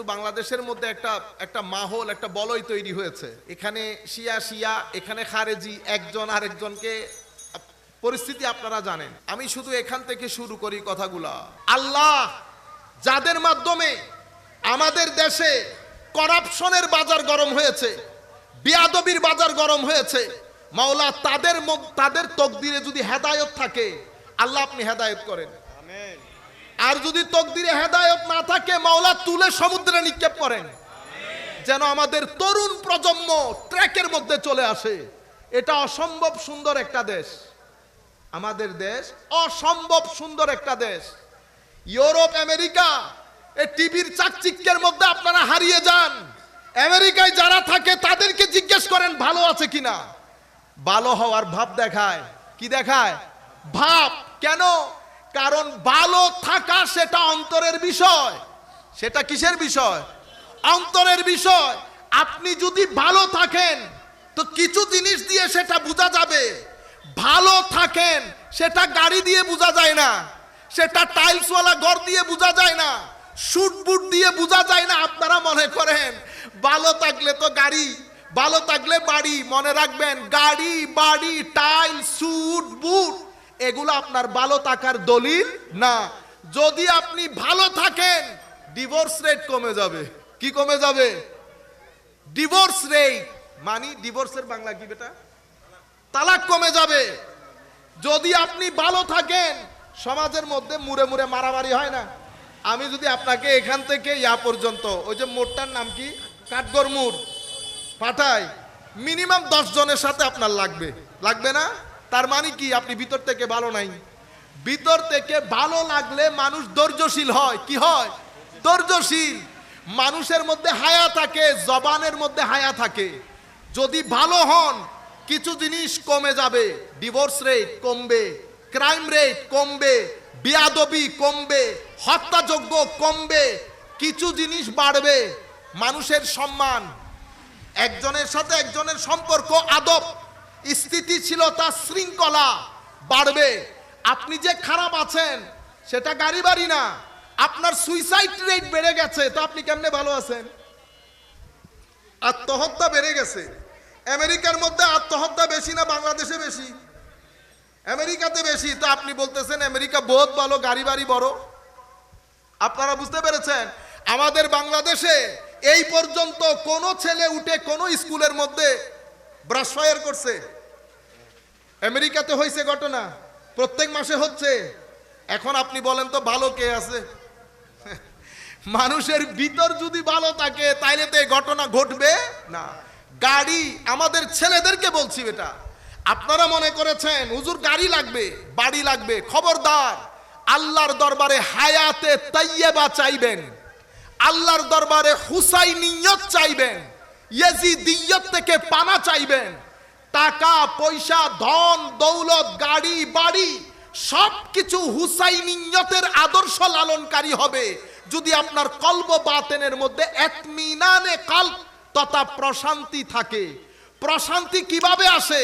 বাংলাদেশের মধ্যে একটা একটা মাহল একটা বলয় তৈরি হয়েছে। এখানে শিয়া শিয়া, এখানে খারেজি, একজন আরেকজনকে পরিস্থিতি আপনারা জানেন। আমি শুধু এখান থেকে শুরু করি কথাগুলা। আল্লাহ যাদের মাধ্যমে আমাদের দেশে করাপশনের বাজার গরম হয়েছে, বিয়াদবির বাজার গরম হয়েছে, মাওলা তাদের তকদিরে যদি হেদায়েত থাকে, আল্লাহ আপনি হেদায়েত করেন। আর যদি তকদিরে হেদায়েত না থাকে, মাওলা তুলে সমুদ্রে নিক্ষেপ করেন, যেন আমাদের তরুণ প্রজন্ম ট্র্যাকের মধ্যে চলে আসে। এটা অসম্ভব সুন্দর একটা দেশ, আমাদের দেশ অসম্ভব সুন্দর একটা দেশ। ইউরোপ, আমেরিকা, এই টিভির চাকচিক্যের মধ্যে আপনারা হারিয়ে যান। আমেরিকায় যারা থাকে তাদেরকে জিজ্ঞেস করেন ভালো আছে কিনা। ভালো হওয়ার ভাব দেখায়। কি দেখায়? ভাব। কেন? কারণ ভালো থাকা সেটা অন্তরের বিষয়। সেটা কিসের বিষয়? অন্তরের বিষয়। আপনি যদি ভালো থাকেন তো কিছু জিনিস দিয়ে সেটা বোঝা যাবে। ভালো থাকেন সেটা গাড়ি দিয়ে বোঝা যায় না, সেটা টাইলসওয়ালা ঘর দিয়ে বোঝা যায় না, শুট বুট দিয়ে বোঝা যায় না। আপনারা মনে করেন ভালো থাকলে তো গাড়ি, ভালো থাকলে বাড়ি। মনে রাখবেন, গাড়ি, বাড়ি, টাইল, শুট বুট এগুলো আপনার ভালো থাকার দলিল না। যদি আপনি ভালো থাকেন, ডিভোর্স রেট কমে যাবে। কি কমে যাবে? ডিভোর্স রেট মানে ডিভোর্সের বাংলা কি বেটা? তালাক কমে যাবে। যদি আপনি ভালো থাকেন, সমাজের মধ্যে মুড়ে মুড়ে মারামারি হয় না। আমি যদি আপনাকে এখান থেকে ইয়া পর্যন্ত, ওই যে মোড়টার নাম কি, কাঠগড় মোড় পাঠাই, মিনিমাম 10 জনের সাথে আপনার লাগবে, লাগবে না? তার মানে কি? আপনি ভিতর থেকে ভালো নাই। ভিতর থেকে ভালো লাগলে মানুষ ধৈর্যশীল হয়। কি হয়? ধৈর্যশীল। মানুষের মধ্যে হায়া থাকে, জবানের মধ্যে হায়া থাকে। যদি ভালো হন, কিছু জিনিস কমে যাবে। ডিভোর্স রেট কমবে, ক্রাইম রেট কমবে, বিয়াদবি কমবে, হত্যাযজ্ঞ কমবে, কিছু জিনিস বাড়বে। মানুষের সম্মান, একজনের সাথে একজনের সম্পর্ক, আদব, স্থিতিশীলতা, শৃঙ্খলা বাড়বে। আপনি যে খারাপ আছেন সেটা গাড়ি বাড়ি না। আপনার সুইসাইড রেট বেড়ে গেছে, তো আপনি কেমনে ভালো আছেন? আত্মহত্যা বেড়ে গেছে। আমেরিকার মধ্যে আত্মহত্যা বেশি না বাংলাদেশে বেশি? আমেরিকাতে বেশি। তো আপনি বলতেছেন আমেরিকা বহুত ভালো, গাড়ি বাড়ি বড়। আপনারা বুঝতে পেরেছেন? আমাদের বাংলাদেশে এই পর্যন্ত কোন ছেলে উঠে কোন স্কুলের মধ্যে ব্রাশ ফায়ার করছে? আমেরিকাতে হয়েছে ঘটনা, প্রত্যেক মাসে হচ্ছে। এখন আপনি বলেন তো ভালো কে আছে? মানুষের ভিতর যদি ভালো থাকে তাইলে তো এই ঘটনা ঘটবে না। গাড়ি, আমাদের ছেলেদেরকে বলছি এটা, আপনারা মনে করেছেন হুজুর গাড়ি লাগবে, বাড়ি লাগবে, খবরদার। আল্লাহর দরবারে হায়াতে তাইয়্যিবা চাইবেন, আল্লাহর দরবারে হুসাইনিয়ত চাইবেন, ইয়াজিদিয়ত থেকে পানা চাইবেন। টাকা পয়সা, ধন দৌলত, গাড়ি বাড়ি সবকিছু হুসাইনিয়তের আদর্শ লালনকারী হবে যদি আপনার কলব বাতেনের মধ্যে ইতমিনানে কলব তথা প্রশান্তি থাকে। প্রশান্তি কিভাবে আসে?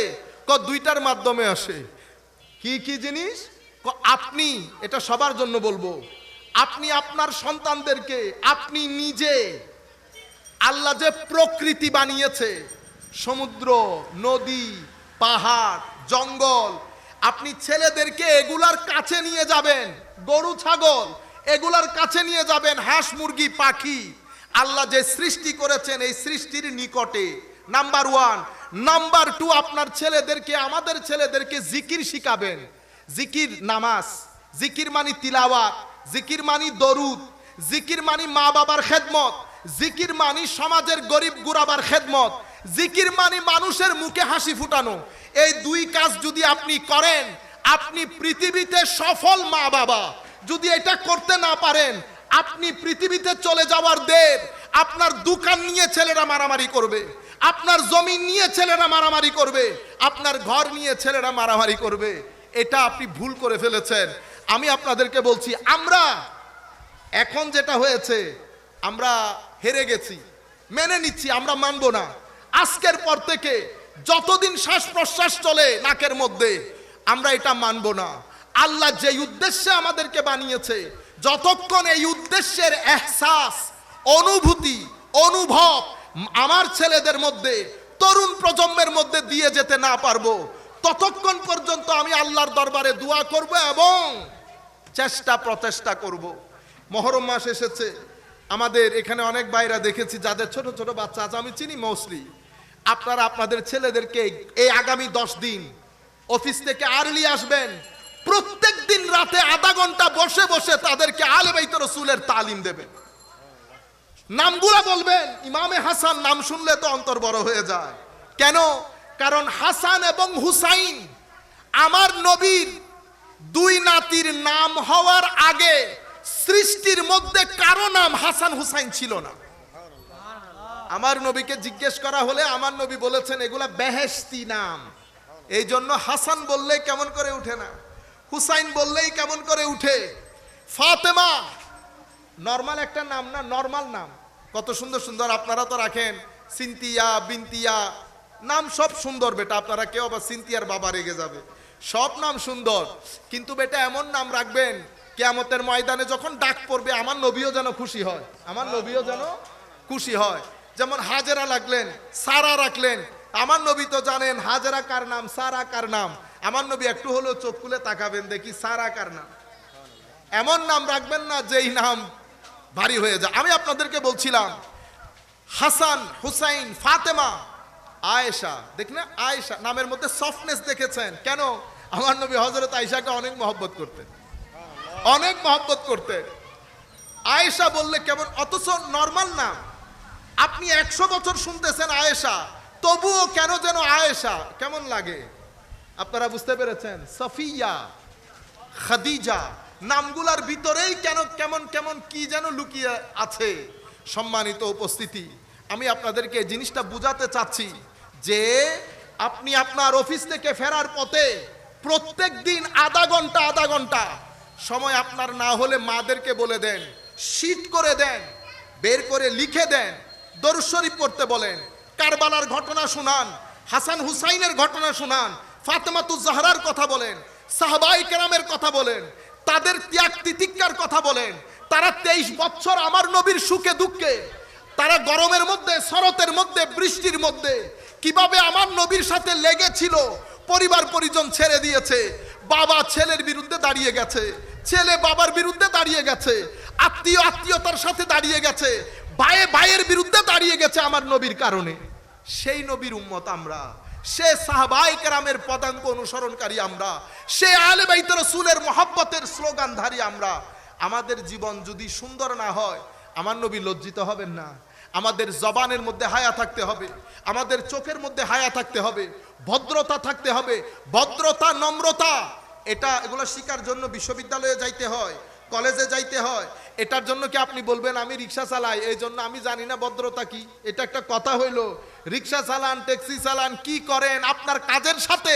দুইটার মাধ্যমে আসে। কি কি জিনিস? আপনি, এটা সবার জন্য বলবো, আপনি আপনার সন্তানদেরকে, আপনি নিজে, আল্লাহ যে প্রকৃতি বানিয়েছে, সমুদ্র, নদী, পাহাড়, জঙ্গল, আপনি ছেলেদেরকে এগুলার কাছে নিয়ে যাবেন। গরু ছাগল এগুলার কাছে নিয়ে যাবেন, হাঁস মুরগি পাখি, আল্লাহ যে সৃষ্টি করেছেন এই সৃষ্টির নিকটে। নাম্বার 1। নাম্বার 2, আপনার ছেলেদেরকে, আমাদের ছেলেদেরকে জিকির শিখাবেন। জিকির, নামাজ, জিকির মানি তিলাওয়াত, জিকির মানি দরুদ, জিকির মানি মা বাবার খেদমত, জিকির মানি সমাজের গরিব গুরাবার খেদমত, জিকির মানি মানুষের মুখে হাসি ফুটানো। এই 2 কাজ যদি আপনি করেন, আপনি পৃথিবীতে সফল মা বাবা। যদি এটা করতে না পারেন, আপনি পৃথিবীতে চলে যাওয়ার দের। আপনার দোকান নিয়ে ছেলেরা মারামারি করবে, আপনার জমি নিয়ে ছেলেরা মারামারি করবে, আপনার ঘর নিয়ে ছেলেরা মারামারি করবে। এটা আপনি ভুল করে ফেলেছেন। আমি আপনাদেরকে বলছি, আমরা এখন যেটা হয়েছে, আমরা হেরে গেছি, মেনে নিচ্ছি, আমরা মানব না। আজকের পর থেকে যতদিন শ্বাস প্রশ্বাস চলে নাকের মধ্যে, আমরা এটা মানব না। আল্লাহ যে উদ্দেশ্যে আমাদেরকে বানিয়েছে, যতক্ষণ এই উদ্দেশ্যের এহসাস, অনুভূতি, অনুভব আমার ছেলেদের মধ্যে, তরুণ প্রজন্মের মধ্যে দিয়ে যেতে না পারবো, ততক্ষণ পর্যন্ত আমি আল্লাহর দরবারে দোয়া করব এবং প্রচেষ্টা করব। মহরম মাস এসেছে, আমাদের এখানে অনেক ভাইরা দেখেছি যাদের ছোট ছোট বাচ্চা আছে, আমি চিনি মোস্টলি। আপনারা আপনাদের ছেলেদেরকে এই আগামী 10 দিন অফিস থেকে আর্লি আসবেন, প্রত্যেক দিন রাতে আধা ঘন্টা বসে বসে তাদেরকে আলে বাইত রাসূলের তালিম দেবেন। নামগুলা বলবেন। ইমামে হাসান নাম শুনলে তো অন্তর বড় হয়ে যায়। কেন? কারণ হাসান এবং হুসাইন আমার নবীর দুই নাতির নাম হওয়ার আগে সৃষ্টির মধ্যে কারো নাম হাসান হুসাইন ছিল না। আমার নবীকে জিজ্ঞেস করা হলে আমার নবী বলেছেন এগুলা বেহেশতি নাম। এই জন্য হাসান বললেই কেমন করে উঠে না, হুসাইন বললেই কেমন করে উঠে। ফাতেমা নরমাল একটা নাম না, নরমাল নাম। কত সুন্দর সুন্দর আপনারা তো রাখেন, সিনতিয়া, বিনতিয়া, নাম সব সুন্দর বেটা। আপনারা কেউ আবার সিনতিয়ার বাবা রেগে যাবে, সব নাম সুন্দর, কিন্তু বেটা এমন নাম রাখবেন কিয়ামতের ময়দানে যখন ডাক পড়বে আমার নবীও যেন খুশি হয়, আমার নবীও যেন খুশি হয়। যেমন হাজেরা রাখলেন, সারা রাখলেন, আমার নবী তো জানেন হাজেরা কার নাম, সারা কার নাম। আমার নবী একটু হলেও চোখ খুলে তাকাবেন, দেখি সারা কার নাম। এমন নাম রাখবেন না যেই নাম ভারী হয়ে যায়। আমি আপনাদেরকে বলছিলাম হাসান, হুসাইন, ফাতেমা, আয়েশা, দেখেন আয়েশা নামের মধ্যে সফটনেস দেখেছেন কেন? আমার নবী হযরত আয়েশাকে অনেক মহব্বত করতেন, অনেক মহব্বত করতেন। আয়েশা বললে কেমন, অথচ নরমাল নাম। আপনি 100 বছর শুনতেছেন আয়েশা, তবুও কেন যেন আয়েশা কেমন লাগে। আপনারা বুঝতে পেরেছেন? সফিয়া, খাদিজা, নামগুলার ভিতরেই কেন কেমন কেমন কি যেন লুকিয়ে আছে। সম্মানিত উপস্থিতি, আমি আপনাদেরকে জিনিসটা বুঝাতে চাচ্ছি যে আপনি আপনার অফিস থেকে ফেরার পথে প্রত্যেক দিন আধা ঘন্টা সময় আপনার না হলে মাদেরকে বলে দেন, শীট করে দেন, বের করে লিখে দেন, দরুদ শরীফ পড়তে বলেন, কারবালার ঘটনা শুনান, হাসান হুসাইনের ঘটনা শুনান, ফাতেমাতুজ জাহরার কথা বলেন, সাহাবায়ে কেরামের কথা বলেন, তাদের ত্যাগ তিতিক্ষার কথা বলেন। তারা 23 বছর আমার নবীর সুখে দুঃখে, তারা গরমের মধ্যে, শরতের মধ্যে, বৃষ্টির মধ্যে কিভাবে আমার নবীর সাথে লেগেছিল। পরিবার পরিজন ছেড়ে দিয়েছে, বাবা ছেলের বিরুদ্ধে দাঁড়িয়ে গেছে, ছেলে বাবার বিরুদ্ধে দাঁড়িয়ে গেছে, আত্মীয় আত্মীয়তার সাথে দাঁড়িয়ে গেছে, ভাইয়ে ভাইয়ের বিরুদ্ধে দাঁড়িয়ে গেছে আমার নবীর কারণে। সেই নবীর উম্মত আমরা, সে সাহাবায়ে কেরামের পদাঙ্ক অনুসরণকারী আমরা, সে আলে বাইত রাসূলের মহব্বতের স্লোগানধারী আমরা। আমাদের জীবন যদি সুন্দর না হয়, আমার নবী লজ্জিত হবেন না। আমাদের জবানের মধ্যে হায়া থাকতে হবে, আমাদের চোখের মধ্যে হায়া থাকতে হবে, ভদ্রতা থাকতে হবে, ভদ্রতা, নম্রতা। এগুলো শিকার জন্য বিশ্ববিদ্যালয়ে যাইতে হয়, কলেজে যাইতে হয়। এটার জন্য কি আপনি বলবেন আমি রিক্সা চালাই এই জন্য আমি জানি না ভদ্রতা কি? এটা একটা কথা হইলো? রিক্সা চালান, ট্যাক্সি চালান, কি করেন, আপনার কাজের সাথে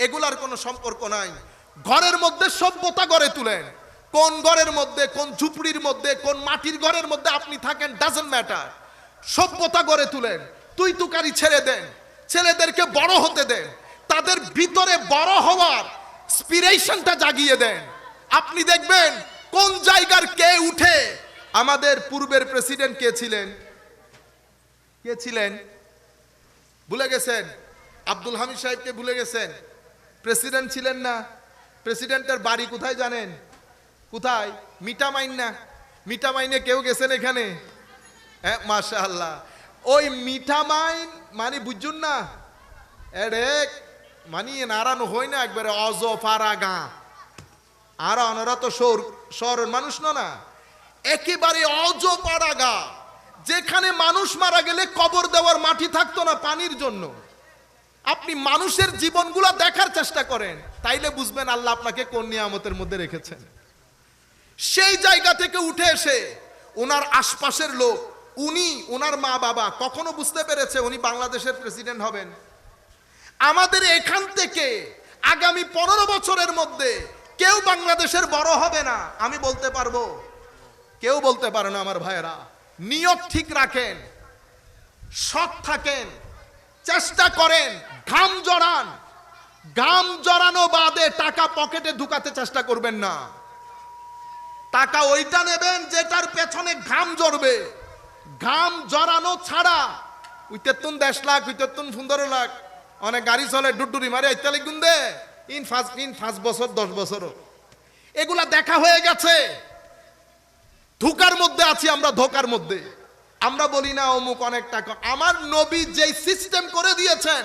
এগুলার কোনো সম্পর্ক নাই। ঘরের মধ্যে সভ্যতা গড়ে তুলেন। কোন ঘরের মধ্যে, কোন ঝুপড়ির মধ্যে, কোন মাটির ঘরের মধ্যে আপনি থাকেন, ডাজন্ট ম্যাটার। সভ্যতা গড়ে তুলেন, তুই তুকারি ছেড়ে দেন, ছেলেদেরকে বড় হতে দেন, তাদের ভিতরে বড় হওয়ার ইন্সপিরেশনটা জাগিয়ে দেন। আপনি দেখবেন কোন জায়গার কে উঠে। আমাদের পূর্বের প্রেসিডেন্ট কে ছিলেন? কে ছিলেন ভুলে গেছেন? আব্দুল হামিদ সাহেবকে ভুলে গেছেন? প্রেসিডেন্ট ছিলেন না? প্রেসিডেন্টের বাড়ি কোথায় জানেন? কোথায়? মিঠামাইন না? মিঠামাইনে কেউ গেছেন এখানে? হ্যাঁ, মাশাআল্লাহ। ওই মিঠামাইন মানে বুঝুন না, এডেক মানিয়ে নারানো হয় না একবারে অজফারা গাঁ। আর ওনারা তো শহরের মানুষ না, একেবারে অজপাড়া গা, যেখানে মানুষ মারা গেলে কবর দেওয়ার মাটি থাকতো না পানির জন্য। আপনি মানুষের জীবনগুলো দেখার চেষ্টা করেন, তাইলে বুঝবেন আল্লাহ আপনাকে কোন নিয়ামতের মধ্যে রেখেছেন। সেই জায়গা থেকে উঠে এসে ওনার আশপাশের লোক, উনি, ওনার মা বাবা কখনো বুঝতে পেরেছে উনি বাংলাদেশের প্রেসিডেন্ট হবেন? আমাদের এখান থেকে আগামী 15 বছরের মধ্যে কেউ বাংলাদেশের বড় হবে না, আমি বলতে পারবো। কেউ বলতে পারে না। আমার ভাইয়েরা, নিয়ত ঠিক রাখেন, সৎ থাকেন, চেষ্টা করেন, ঘাম জড়ান। ঘাম জড়ানো বাদে টাকা পকেটে ঢুকাতে চেষ্টা করবেন না। টাকা ওইটা নেবেন যেটার পেছনে ঘাম জড়বে। ঘাম জড়ানো ছাড়া উইতেতুন 10 লাখ উইতেতুন 15 লাখ অনেক গাড়ি চলে ডুডুরি মারে ইত্যাদি গুন্দে ইন 5 বছর 10 বছরও এগুলা দেখা হয়ে গেছে। ধোকার মধ্যে আছি আমরা, ধোকার মধ্যে। আমরা বলি না অমুক অনেক টাকা। আমার নবী যেই সিস্টেম করে দিয়েছেন,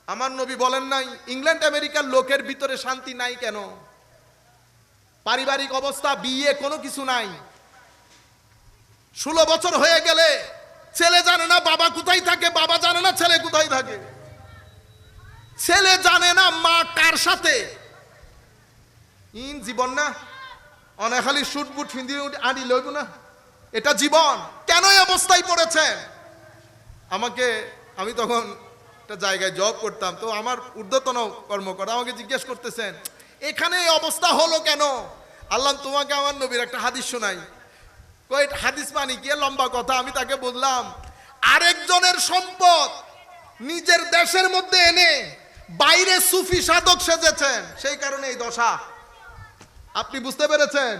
আমার নবী বলেন নাই ইংল্যান্ড আমেরিকার লোকের ভিতরে শান্তি নাই কেন? পারিবারিক অবস্থা, বিয়ে, কোনো কিছু নাই। 16 বছর হয়ে গেলে ছেলে জানে না বাবা কোথায় থাকে, বাবা জানে না ছেলে কোথায় থাকে, ছেলে জানে না মা কার সাথে। ইন জীবন না, অনেক খালি শুট বুট ফিন্দি আনি লইব না, এটা জীবন। কেন এই অবস্থায় পড়েছেন? আমি তখন একটা জায়গায় জব করতাম, তো আমার ঊর্ধ্বতন কর্মকর্তা আমাকে জিজ্ঞেস করতেছেন এখানে এই অবস্থা হলো কেন? আল্লাহ তোমাকে আমার নবীর একটা হাদিস শোনাই। কই হাদিস মানে কি? লম্বা কথা। আমি তাকে বললাম আরেকজনের সম্পদ নিজের দেশের মধ্যে এনে বাইরে সুফি সাধক সেজেছেন, সেই কারণে এই দশা। আপনি বুঝতে পেরেছেন?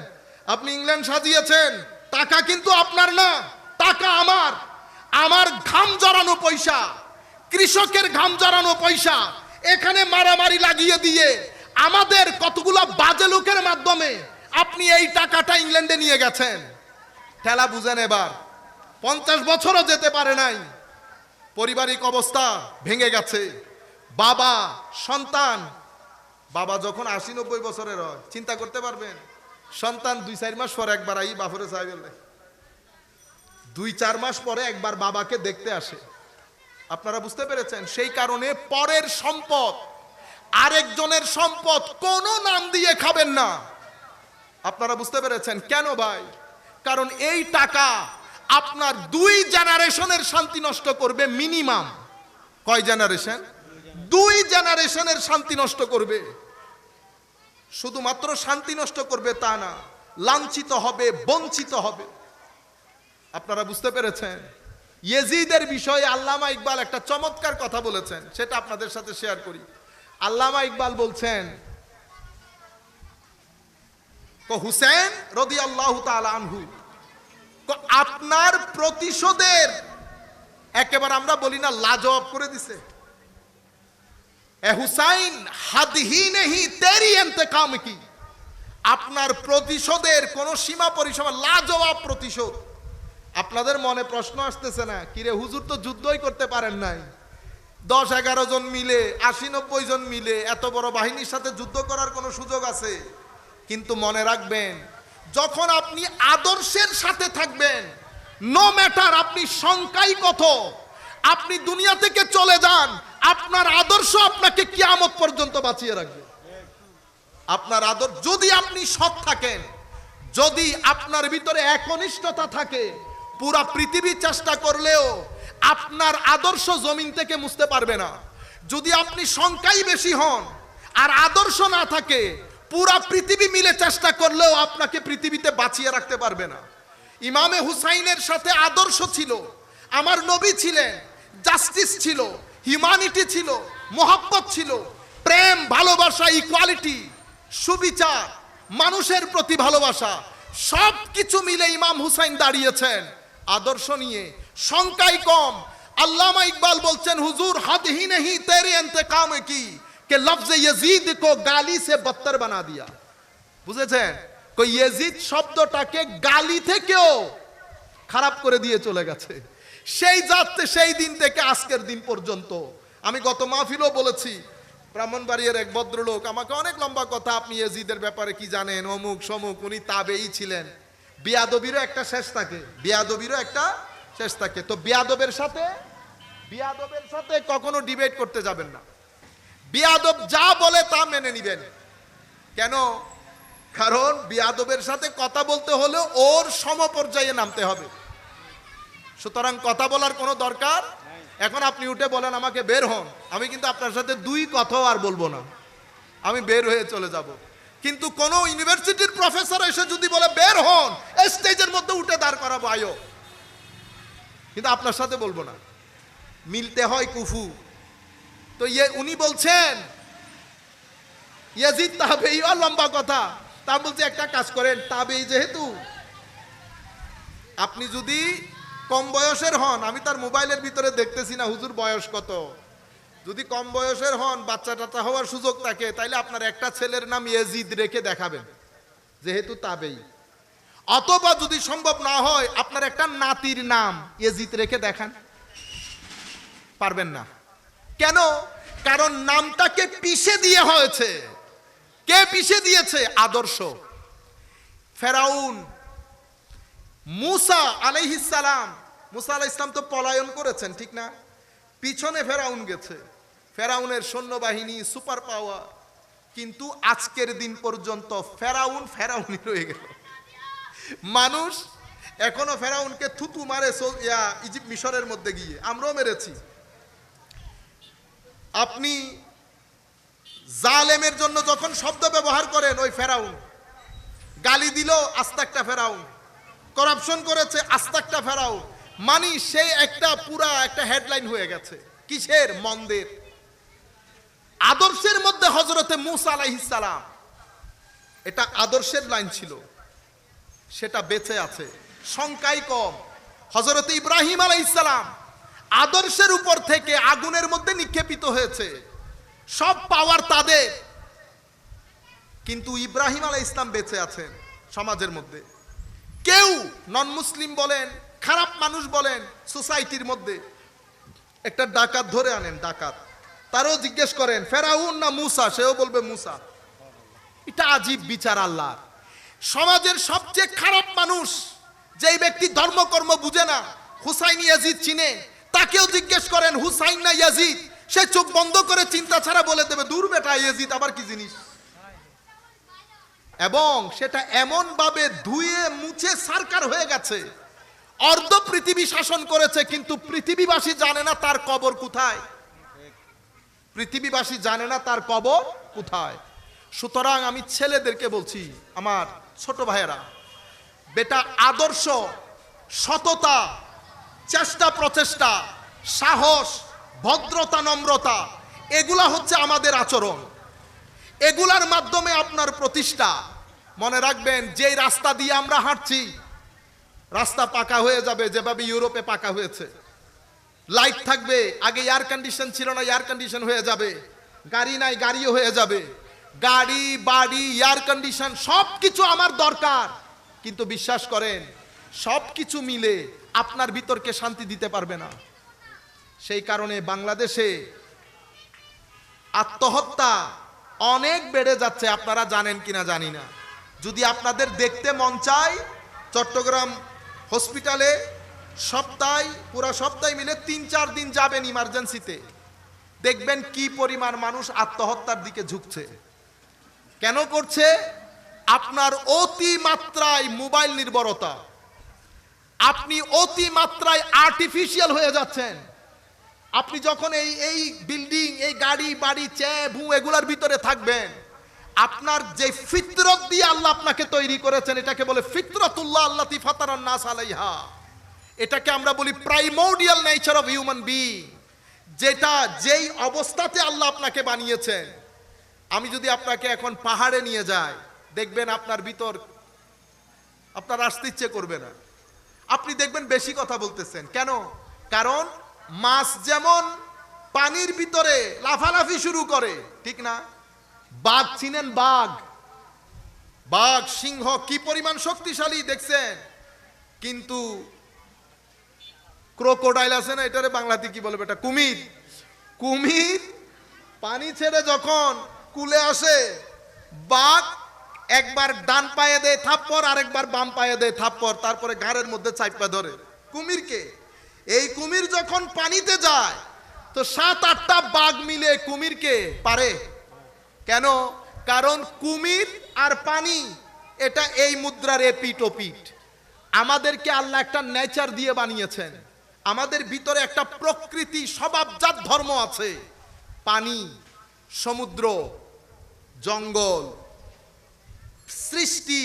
আপনি ইংল্যান্ড সাজিয়েছেন, টাকা কিন্তু আপনার না, টাকা আমার। আমার ঘাম জড়ানো পয়সা, কৃষকের ঘাম জড়ানো পয়সা এখানে মারামারি লাগিয়ে দিয়ে আমাদের কতগুলো বাজে লোকের মাধ্যমে আপনি এই টাকাটা ইংল্যান্ডে নিয়ে গেছেন। ঠেলা বুঝেন এবার। 50 বছরও যেতে পারে নাই, পারিবারিক অবস্থা ভেঙে গেছে। বাবা সন্তান, বাবা যখন 80-90 বছরের হয়, চিন্তা করতে পারবেন সন্তান 2-4 মাস পরে একবার আই বাপরে চাই বলে, 2-4 মাস পরে একবার বাবাকে দেখতে আসে। আপনারা বুঝতে পেরেছেন? সেই কারণে পরের সম্পদ, আরেকজনের সম্পদ কোনো নাম দিয়ে খাবেন না। আপনারা বুঝতে পেরেছেন কেন ভাই? কারণ এই টাকা আপনার 2 জেনারেশনের শান্তি নষ্ট করবে মিনিমাম। কয় জেনারেশন? 2 জেনারেশনের শান্তি নষ্ট করবে। শুধুমাত্র শান্তি নষ্ট করবে তা না, লাঞ্ছিত হবে, বঞ্চিত হবে। আপনারা বুঝতে পেরেছেন? ইয়েজিদের বিষয়ে আল্লামা ইকবাল একটা চমৎকার কথা বলেছেন, সেটা আপনাদের সাথে শেয়ার করি। আল্লামা ইকবাল বলছেন, হুসেন রাদিয়াল্লাহু তাআলা আনহু আপনার প্রতিশোধের একেবারে আমরা বলি না লাজবাব করে দিছে। এ হুসাইন হদ হি নেহি তেরি ইন্তেকাম কি, আপনার প্রতিশোধের কোন সীমা পরিসীমা, লাজবাব প্রতিশোধ। আপনাদের মনে প্রশ্ন আসতেছে না কিরে হুজুর তো যুদ্ধই করতে পারেন নাই, 10-11 জন মিলে 80-90 জন মিলে এত বড় বাহিনীর সাথে যুদ্ধ করার কোনো সুযোগ আছে? কিন্তু মনে রাখবেন, যখন আপনি আদর্শের সাথে থাকবেন, নো ম্যাটার আপনি সংখ্যাই কত, আপনি দুনিয়া থেকে চলে যান, আপনার আদর্শ আপনাকে কিয়ামত পর্যন্ত বাঁচিয়ে রাখবে। আপনার আদর্শ, যদি আপনি সৎ থাকেন, যদি আপনার ভিতরে একনিষ্ঠতা থাকে, পুরা পৃথিবী চেষ্টা করলেও আপনার আদর্শ জমিন থেকে মুছতে পারবে না। যদি আপনি সংখ্যাই বেশি হন আর আদর্শ না থাকে, পুরা পৃথিবী মিলে চেষ্টা করলেও আপনাকে পৃথিবীতে বাঁচিয়ে রাখতে পারবে না। ইমামে হুসাইনের সাথে আদর্শ ছিল, আমার নবী ছিলেন, জাস্টিস ছিল, হিউম্যানিটি ছিল, মোহাব্বত ছিল, প্রেম, ভালোবাসা, ইকুয়ালিটি, সুবিচার, মানুষের প্রতি ভালোবাসা, সব কিছু মিলে ইমাম হুসাইন দাঁড়িয়েছেন আদর্শ নিয়ে। সংখ্যাই কম। আল্লামা ইকবাল বলছেন হুজুর হদ হি নেহি তেরে ইন্তেকাম কি কে লফজ ইয়াজিদ কো গালি সে বদতর বানা দিয়া। বুঝেছেন? কই ইয়াজিদ শব্দটাকে গালি থেকেও খারাপ করে দিয়ে চলে গেছে। সেই দিন থেকে আজকের দিন পর্যন্ত। আমি গত মাহফিলও বলেছি, ব্রাহ্মণবাড়িয়ার এক ভদ্রলোক আমাকে অনেক লম্বা কথা, আপনি ইয়াজিদের ব্যাপারে কি জানেন, অমুক সমুক, উনি তাবেই ছিলেন। বিয়াদবিরও একটা শেষ থাকে, বিয়াদবিরও একটা শেষ থাকে। তো বিয়াদবের সাথে কখনো ডিবেট করতে যাবেন না। বিয়াদব যা বলে তা মেনে নিবেন। কেন? কারণ বিয়াদবের সাথে কথা বলতে হলে ওর সমপর্যায়ে নামতে হবে। সুতরাং কথা বলার কোনো দরকার। এখন আপনি উঠে বলেন আমাকে বের হন, আমি কিন্তু আপনার সাথে 2 কথাও আর বলবো না, আমি বের হয়ে চলে যাব। কিন্তু কোন ইউনিভার্সিটির প্রফেসর এসে যদি বলে বের হন, স্টেজের মধ্যে উঠে দাঁড় করাবো, আয়ো, কিন্তু আপনার সাথে বলবো না। মিলতে হয় কুফু। তো উনি বলছেন ইয়াজিদ তাবেঈ, লম্বা কথা। তা বলছে একটা কাজ করেন, তাবেঈ যেহেতু, আপনি যদি কম বয়সের হন, আমি তার মোবাইলের ভিতরে দেখতেছি না হুজুর বয়স কত। যদি কম বয়সের হন, বাচ্চা টাচ্চা হওয়ার সুযোগ থাকে, তাইলে আপনার একটা ছেলের নাম ইয়াজিদ রেখে দেখাবেন, যেহেতু তাবেই। অথবা যদি সম্ভব না হয়, আপনার একটা নাতির নাম ইয়াজিদ রেখে দেখান, পারবেন না। কেন? কারণ নামটাকে পিষে দিয়ে হয়েছে। কে পিষে দিয়েছে? আদর্শ। ফেরাউন, মুসা আলাইহিস সালাম, মুসা আলাইহিস সালাম তো পলায়ন করেছেন, ঠিক না? পিছনে ফেরাউন গেছে, ফেরাউনের সৈন্যবাহিনী, সুপার পাওয়ার, কিন্তু আজকের দিন পর্যন্ত ফেরাউন ফেরাউনই রয়ে গেল। মানুষ এখনো ফেরাউনকে থুতু মারে ইজিপ্ট মিশরের মধ্যে গিয়ে, আমরাও মেরেছি। আপনি জালেমের জন্য যখন শব্দ ব্যবহার করেন, ওই ফেরাউন। গালি দিল, আস্তাকটা ফেরাউন। করাপশন করেছে, আস্তাকটা ফেরাউন। মানি সেই একটা পুরা একটা হেডলাইন হয়ে গেছে। কিসের? মন্দের। আদর্শের মধ্যে হযরতে মূসা আলাইহিস সালাম, এটা আদর্শের লাইন ছিল, সেটা বেঁচে আছে, সংখ্যাই কম। হযরতে ইব্রাহিম আলাইহিস সালাম আদর্শের উপর থেকে আগুনের মধ্যে নিক্ষেপিত হয়েছে, সব পাওয়ার তাদের, কিন্তু ইব্রাহিম আলাইহিস সালাম বেঁচে আছেন সমাজের মধ্যে। কেউ নন মুসলিম বলেন, খারাপ মানুষ বলেন, সোসাইটির মধ্যে একটা ডাকাত ধরে আনেন, ডাকাত, তারও জিজ্ঞেস করেন ফেরাউন না মুসা, সেও বলবে মুসা। এটা আজীব বিচার আল্লাহর। সমাজের সবচেয়ে খারাপ মানুষ, যেই ব্যক্তি ধর্মকর্ম বুঝে না, হুসাইন ইয়াজিদ চিনে, তাকেও জিজ্ঞেস করেন হুসাইন না ইয়াজিদ, সে চোখ বন্ধ করে চিন্তা ছাড়া বলে দেবে দূর বেটা, ইয়াজিদ আবার কি জিনিস। এবং সেটা এমন ভাবে ধুয়ে মুছে সারকার হয়ে গেছে, অর্ধ পৃথিবী শাসন করেছে, কিন্তু পৃথিবীবাসী জানে না তার কবর কোথায়। পৃথিবীবাসী জানে না তার কবর কোথায়। সুতরাং আমি ছেলেদেরকে বলছি, আমার ছোট ভাইয়েরা, বেটা আদর্শ, সততা, চেষ্টা প্রচেষ্টা, সাহস, ভদ্রতা, নম্রতা, এগুলা হচ্ছে আমাদের আচরণ। এগুলার মাধ্যমে আপনার প্রতিষ্ঠা। মনে রাখবেন, যেই রাস্তা দিয়ে আমরা হাঁটছি, রাস্তা পাকা হয়ে যাবে, যেভাবে ইউরোপে পাকা হয়েছে। লাইট থাকবে, আগে এয়ার কন্ডিশন ছিল না, এয়ার কন্ডিশন হয়ে যাবে। গাড়ি নাই, গাড়িও হয়ে যাবে। গাড়ি, বাড়ি, এয়ার কন্ডিশন সবকিছু আমার দরকার, কিন্তু বিশ্বাস করেন সবকিছু মিলে আপনার ভিতরকে শান্তি দিতে পারবে না। সেই কারণে বাংলাদেশে আত্মহত্যা অনেক বেড়ে যাচ্ছে, আপনারা জানেন কিনা জানি না। যদি আপনাদের দেখতে মন চায়, চট্টগ্রাম হসপিটালে পুরা সপ্তাহে মিলে 3-4 দিন যাবেন ইমার্জেন্সিতে, দেখবেন কি পরিমাণ মানুষ আত্মহত্যার দিকে ঝুঁকছে। কেন করছে? আপনার অতি মাত্রায় মোবাইল নির্ভরতা, আপনি অতি মাত্রায় আর্টিফিশিয়াল হয়ে যাচ্ছেন। আপনি যখন এই বিল্ডিং, এই গাড়ি বাড়ি, ভূ এগুলার ভিতরে থাকবেন, আপনার যে ফিতরত দিয়ে আল্লাহ আপনাকে তৈরি করেছেন, এটাকে বলে ফিতরাতুল্লাহ আল্লাতী ফাতারান নাস আলাইহা। এটাকে আমরা বলি primordial nature of human being, যেটা যেই অবস্থাতে আল্লাহ আপনাকে বানিয়েছেন। আমি যদি আপনাকে এখন পাহাড়ে নিয়ে যাই, দেখবেন আপনার ভিতর, আপনার আসতে ইচ্ছে করবে না। আপনি দেখবেন বেশি কথা বলতেছেন। কেন? কারণ মাছ যেমন পানির ভিতরে লাফালাফি শুরু করে, ঠিক না? বাঘ চিনেন? বাঘ, সিংহ কি পরিমাণ শক্তিশালী দেখছেন, কিন্তু ক্রোকোডাইল আছে না, এটারে বাংলাতে কি বলবে? এটা কুমির পানি ছেড়ে যখন কুলে আসে, বাঘ একবার ডান পায়ে দেয় থাপ্পড়, আরেকবার বাম পায়ে দেয় থাপ্পড়, তারপরে ঘাড়ের মধ্যে চাইপা ধরে কুমিরকে। এই কুমির যখন পানিতে যায়, তো 7-8টা বাঘ মিলে কুমিরকে পারে। কেন? কারণ কুমির আর পানি এটা এই মুদ্রার এপিট ওপিট। আমাদেরকে আল্লাহ একটা নেচার দিয়ে বানিয়েছেন, আমাদের ভিতরে একটা প্রকৃতি স্বভাবজাত ধর্ম আছে। পানি, সমুদ্র, জঙ্গল, সৃষ্টি,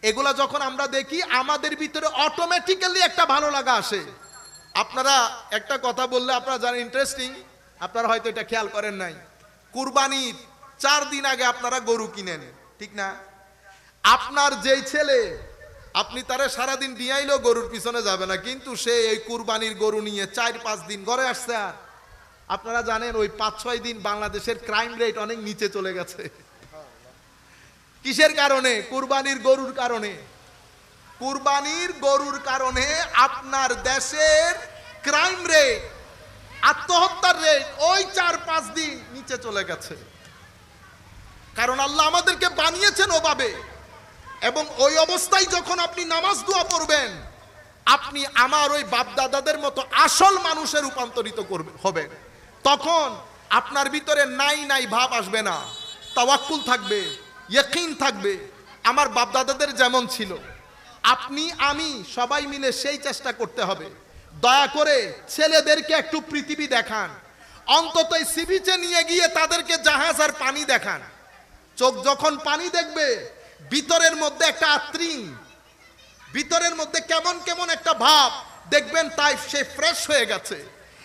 এগুলা যখন আমরা দেখি, আমাদের ভিতরে অটোমেটিক্যালি একটা ভালো লাগা আসে। আপনারা একটা কথা বললে আপনারা জানেন, ইন্টারেস্টিং, আপনারা হয়তো এটা খেয়াল করেন নাই, কুরবানির 4 দিন আগে আপনারা গরু কিনেন, ঠিক না? আপনার যেই ছেলে আপনি তারে সারাদিন দিয়াইলেও গরুর পিছনে যাবে না, কিন্তু সে এই কুরবানির গরু নিয়ে 4-5 দিন ঘরে আসছে। আর আপনারা জানেন ওই 5-6 দিন বাংলাদেশের ক্রাইম রেট অনেক নিচে চলে গেছে। কিসের কারণে? কুরবানির গরুর কারণে। কুরবানির গরুর কারণে আপনার দেশের ক্রাইম রেট, আত্মহত্যার রেট ওই 4-5 দিন নিচে চলে গেছে। কারণ আল্লাহ আমাদেরকে বানিয়েছেন ওভাবে। এবং ওই অবস্থায় যখন আপনি নামাজ দোয়া পড়বেন, আপনি আমার ওই বাপদাদাদের মতো আসল মানুষে রূপান্তরিত হবেন। তখন আপনার ভিতরে নাই নাই ভাব আসবে না, তাওয়াক্কুল থাকবে, ইয়াকিন থাকবে। আমার বাপদাদাদের যেমন ছিল, আপনি আমি সবাই মিলে সেই চেষ্টা করতে হবে। দয়া করে ছেলেদেরকে একটু পৃথিবী দেখান, অন্তত এই সি বিচে নিয়ে গিয়ে তাদেরকে জাহাজ আর পানি দেখান। চোখ যখন পানি দেখবে, ভিতরের মধ্যে একটা আত্রিন, ভিতরের মধ্যে কেমন কেমন একটা ভাব দেখবেন, তাই সে ফ্রেশ হয়ে গেছে।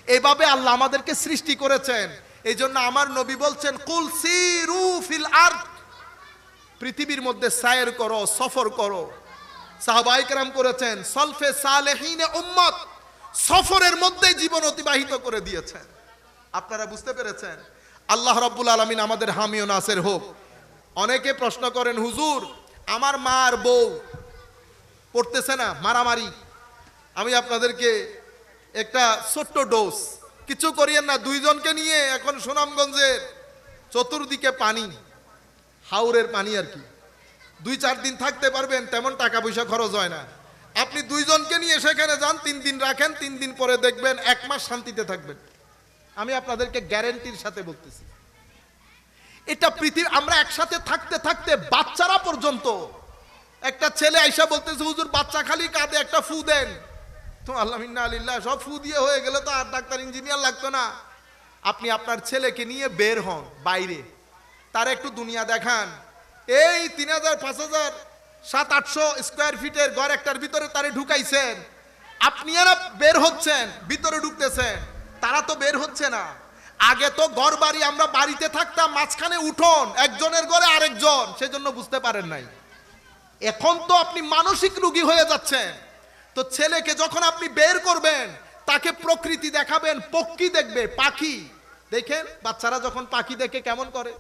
এইভাবে আল্লাহ আমাদেরকে সৃষ্টি করেছেন। এই জন্য আমার নবী বলছেন, কুল সিরু ফিল আরদ, পৃথিবীর মধ্যে সায়ের করো, সফর করো। সাহাবায়ে কেরাম করেছেন, সলফে সালেহিনে উম্মত, সফরের মধ্যে জীবন অতিবাহিত করে দিয়েছেন। আপনারা বুঝতে পেরেছেন? আল্লাহ রাব্বুল আলামিন আমাদের হামি ও নাসির হোক। অনেকে প্রশ্ন করেন, হুজুর আমার মা আর বউ পড়তেছে না মারামারি। আমি আপনাদেরকে একটা ছোট্ট ডোজ, কিছু করিয়েন না, দুইজনকে নিয়ে এখন সুনামগঞ্জের চতুর্দিকে পানি, হাওরের পানি আর কি, 2-4 দিন থাকতে পারবেন, তেমন টাকা পয়সা খরচ হয় না। আপনি দুইজনকে নিয়ে সেখানে যান, 3 দিন রাখেন, 3 দিন পরে দেখবেন 1 মাস শান্তিতে থাকবেন। আমি আপনাদেরকে গ্যারেন্টির সাথে বলতেছি। এটা পৃথিবী, আমরা একসাথে থাকতে থাকতে বাচ্চারা পর্যন্ত, একটা ছেলে আইসা বলতেছে, হুজুর বাচ্চা খালি কাঁদে, একটা ফু দেন। তো আল্লাহ মিন্না আলিল্লাহ, সব ফু দিয়ে হয়ে গেলে তো আর ডাক্তার ইঞ্জিনিয়ার লাগতো না। আপনি আপনার ছেলেকে নিয়ে বের হন বাইরে, তার একটু দুনিয়া দেখান। এই 3000, 5000, 700-800 স্কোয়ার ফিটের ঘর একটার ভিতরে তারে ঢুকাইছেন, আপনি এরা বের হচ্ছেন, ভিতরে ঢুকতেছেন, তারা তো বের হচ্ছে না। আগে তো ঘর বাড়ি, আমরা বাড়িতে থাকতাম, মাঝখানে উঠোন, একজনের ঘরে আরেকজন, সেজন্য বুঝতে পারেন নাই। এখন তো আপনি মানসিক রোগী হয়ে যাচ্ছেন। তো ছেলেকে যখন আপনি বের করবেন, তাকে প্রকৃতি দেখাবেন, পক্ষী দেখবে, পাখি দেখেন। বাচ্চারা যখন পাখি দেখে কেমন করে,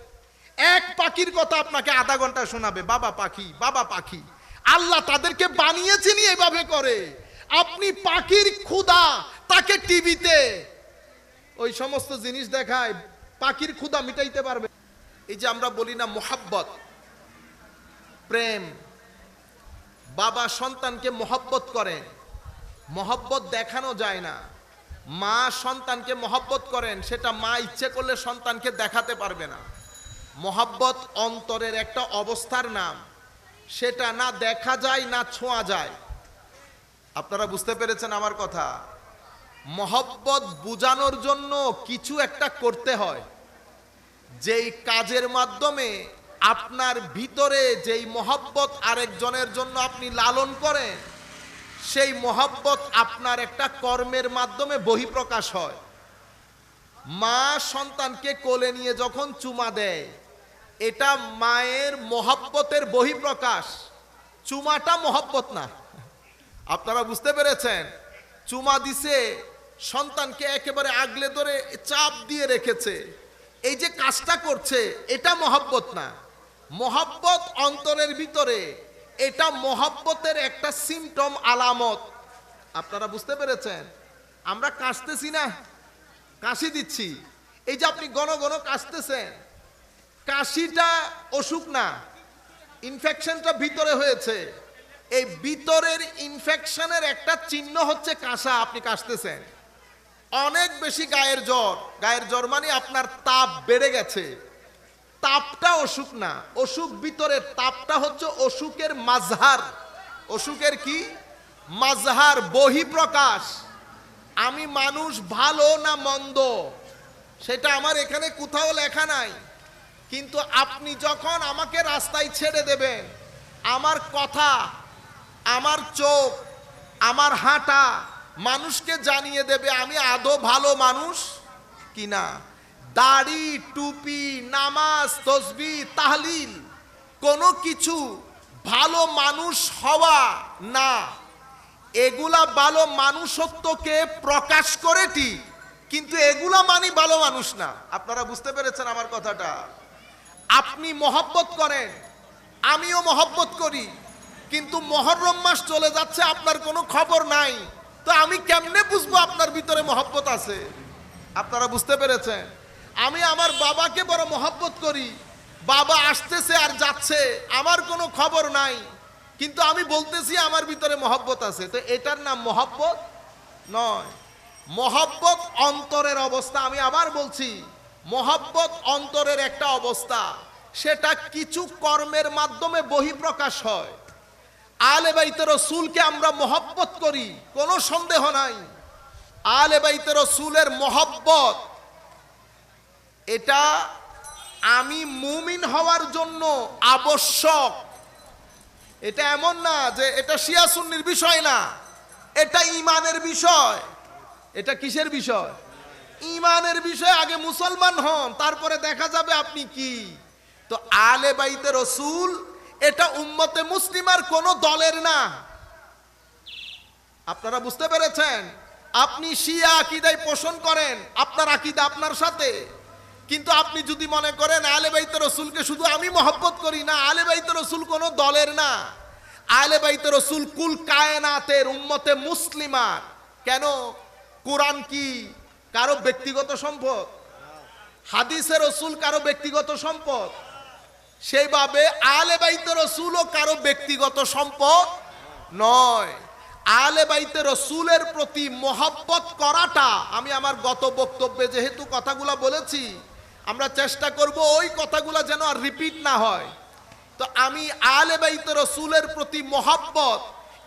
এক পাখির কথা আপনাকে আধা ঘন্টা শোনাবে, বাবা পাখি, বাবা পাখি। আল্লাহ তাদেরকে বানিয়েছেনই এভাবে করে। আপনি পাখির ক্ষুধা, তাকে টিভিতে ওই সমস্ত জিনিস দেখায়, পাখির ক্ষুধা মিটাইতে পারবে। এই যে আমরা বলি না মোহাব্বত, প্রেম, বাবা সন্তানকে মহব্বত করেন, মহব্বত দেখানো যায় না। মা সন্তানকে মহব্বত করেন, সেটা মা ইচ্ছে করলে সন্তানকে দেখাতে পারবে না। মহব্বত অন্তরের একটা অবস্থার নাম, সেটা না দেখা যায় না ছোঁয়া যায়। আপনারা বুঝতে পেরেছেন আমার কথা? মহব্বত বুঝানোর জন্য কিছু একটা করতে হয়, যেই কাজের মাধ্যমে আপনার ভিতরে যেই মহব্বত আরেকজনের জন্য আপনি লালন করেন, সেই মহব্বত আপনার একটা কর্মের মাধ্যমে বহিঃপ্রকাশ হয়। মা সন্তানকে কোলে নিয়ে যখন চুমা দেয়, এটা মায়ের মহব্বতের বহিঃপ্রকাশ, চুমাটা মহব্বত না। আপনারা বুঝতে পেরেছেন? চুমা দিছে, সন্তানকে একেবারে আগলে ধরে চাপ দিয়ে রেখেছে, এই যে কাজটা করছে, এটা মহব্বত না। মহব্বত অন্তরের ভিতরে, এটা মহব্বতের একটা সিমটম, আলামত। আপনারা বুঝতে পেরেছেন? আমরা কাশতেছি না, কাশি দিচ্ছি, এই যে আপনি ঘন ঘন কাশতেছেন, কাশিটা অসুখ না, ইনফেকশনটা ভিতরে হয়েছে। এই ভিতরের ইনফেকশনের একটা চিহ্ন হচ্ছে কাশা। আপনি কাশতেছেন, অনেক বেশি গায়ের জ্বর, গায়ের জ্বর মানে আপনার তাপ বেড়ে গেছে, তাপটা অসুখ না, অসুখ ভিতরের, তাপটা হচ্ছে অসুখের মাজহার। অসুখের কি মাজহার, বহিঃপ্রকাশ। আমি মানুষ ভালো না মন্দ, সেটা আমার এখানে কোথাও লেখা নাই, কিন্তু আপনি যখন আমাকে রাস্তায় ছেড়ে দেবেন, আমার কথা, আমার চোখ, আমার হাঁটা মানুষকে জানিয়ে দেবে আমি আদৌ ভালো মানুষ কিনা। দাড়ি, টুপি, নামাজ, তসবিহ, তাহলিল কোনো কিছু ভালো মানুষ হওয়া না, এগুলা ভালো মানুষত্বকে প্রকাশ করে ঠিক, কিন্তু এগুলা মানি ভালো মানুষ না। আপনারা বুঝতে পেরেছেন আমার কথাটা? আপনি মহব্বত করেন, আমিও মহব্বত করি, কিন্তু মুহররম মাস চলে যাচ্ছে, আপনার কোনো খবর নাই, তো আমি কেমনে বুঝবো আপনার ভিতরে মহব্বত আছে? আপনারা বুঝতে পেরেছেন? আমি আমার বাবাকে বড় মহব্বত করি, বাবা আসতেছে আর যাচ্ছে, আমার কোনো খবর নাই, কিন্তু আমি বলতেছি আমার ভিতরে মহব্বত আছে, তো এটার নাম মহব্বত নয়। মহব্বত অন্তরের অবস্থা। আমি আবার বলছি, মহব্বত অন্তরের একটা অবস্থা, সেটা কিছু কর্মের মাধ্যমে বহিঃপ্রকাশ হয়। আলে বাইতে রসুলকে আমরা মহব্বত করি, কোনো সন্দেহ নাই। আলে বাইতে রসুলের মহব্বত এটা আমি মুমিন হওয়ার জন্য আবশ্যক। এটা এমন না যে এটা শিয়া সুন্নির বিষয় না, এটা ঈমানের বিষয়। এটা কিসের বিষয়? ঈমানের বিষয়। আগে মুসলমান হন, তারপরে দেখা যাবে আপনি কি। তো আলে বাইতে রসুল এটা উম্মতে মুসলিমার কোন দলের না। আপনারা বুঝতে পেরেছেন? আপনি শিয়া আকীদায় পোষণ করেন, আপনার আকীদা আপনার সাথে, কিন্তু আপনি যদি মনে করেন আলে বাইতে রসুলকে শুধু আমি মহব্বত করি, না, আলে বাইতে রসুল কোন দলের না। আলে বাইতে রসুল কুল কায়নাতের উম্মতে মুসলিমার। কেন? কোরআন কি কারো ব্যক্তিগত সম্পদ? হাদিসে রসুল কারো ব্যক্তিগত সম্পদ? সেইভাবে আলে বাইতে রসুলও কারো ব্যক্তিগত সম্পদ নয়। আলে বাইতে রসুলের প্রতি মহব্বত করাটা, আমি আমার গত বক্তব্যে যেহেতু কথাগুলা বলেছি, আমরা চেষ্টা করব ওই কথাগুলা যেন আর রিপিট না হয়। তো আমি আলে বাইতে রসুলের প্রতি মহব্বত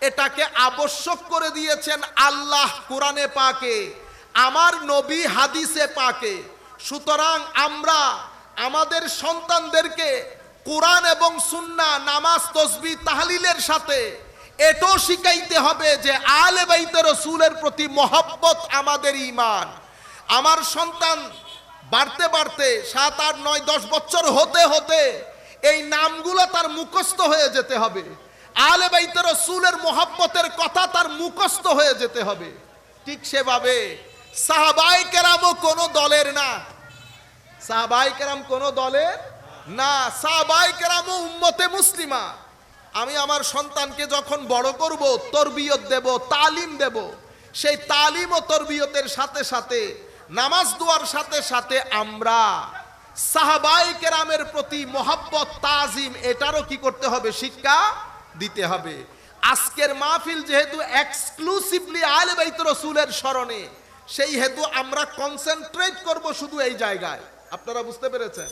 এটাকে আবশ্যক করে দিয়েছেন আল্লাহ কোরআনে পাকে, আমার নবী হাদিসে পাকে। সুতরাং আমরা আমাদের সন্তানদেরকে কোরআন এবং সুন্নাহ, নামাজ, তাসবিহ, তাহলিলের সাথে এটাও শিখাইতে হবে যে আলে বাইতে রসুলের প্রতি মহব্বত আমাদের ঈমান। আমার সন্তান বাড়তে বাড়তে 7, 8, 9, 10 বছর হতে হতে এই নামগুলো তার মুখস্থ হয়ে যেতে হবে। আলে বাইতে রসুলের মহব্বতের কথা তার মুখস্থ হয়ে যেতে হবে। ঠিক সেভাবে সাহাবায়ে কেরামও কোনো দলের না। সাহাবায়ে কেরাম কোনো দলের না, সাহাবায়ে কেরামও উম্মতে মুসলিমা। আমি আমার সন্তানকে যখন বড় করব, তরবিয়ত দেব, তালিম দেব, সেই তালিম ও তরবিয়তের সাথে সাথে, নামাজ দোয়ার সাথে সাথে আমরা সাহাবায়ে কেরামের প্রতি মহব্বত, তাজিম এটারও কি করতে হবে? শিক্ষা দিতে হবে। আজকের মাহফিল যেহেতু এক্সক্লুসিভলি আলে বাইত রসুলের স্মরণে, সেই হেতু আমরা কনসেন্ট্রেট করব শুধু এই জায়গায়। আপনারা বুঝতে পেরেছেন?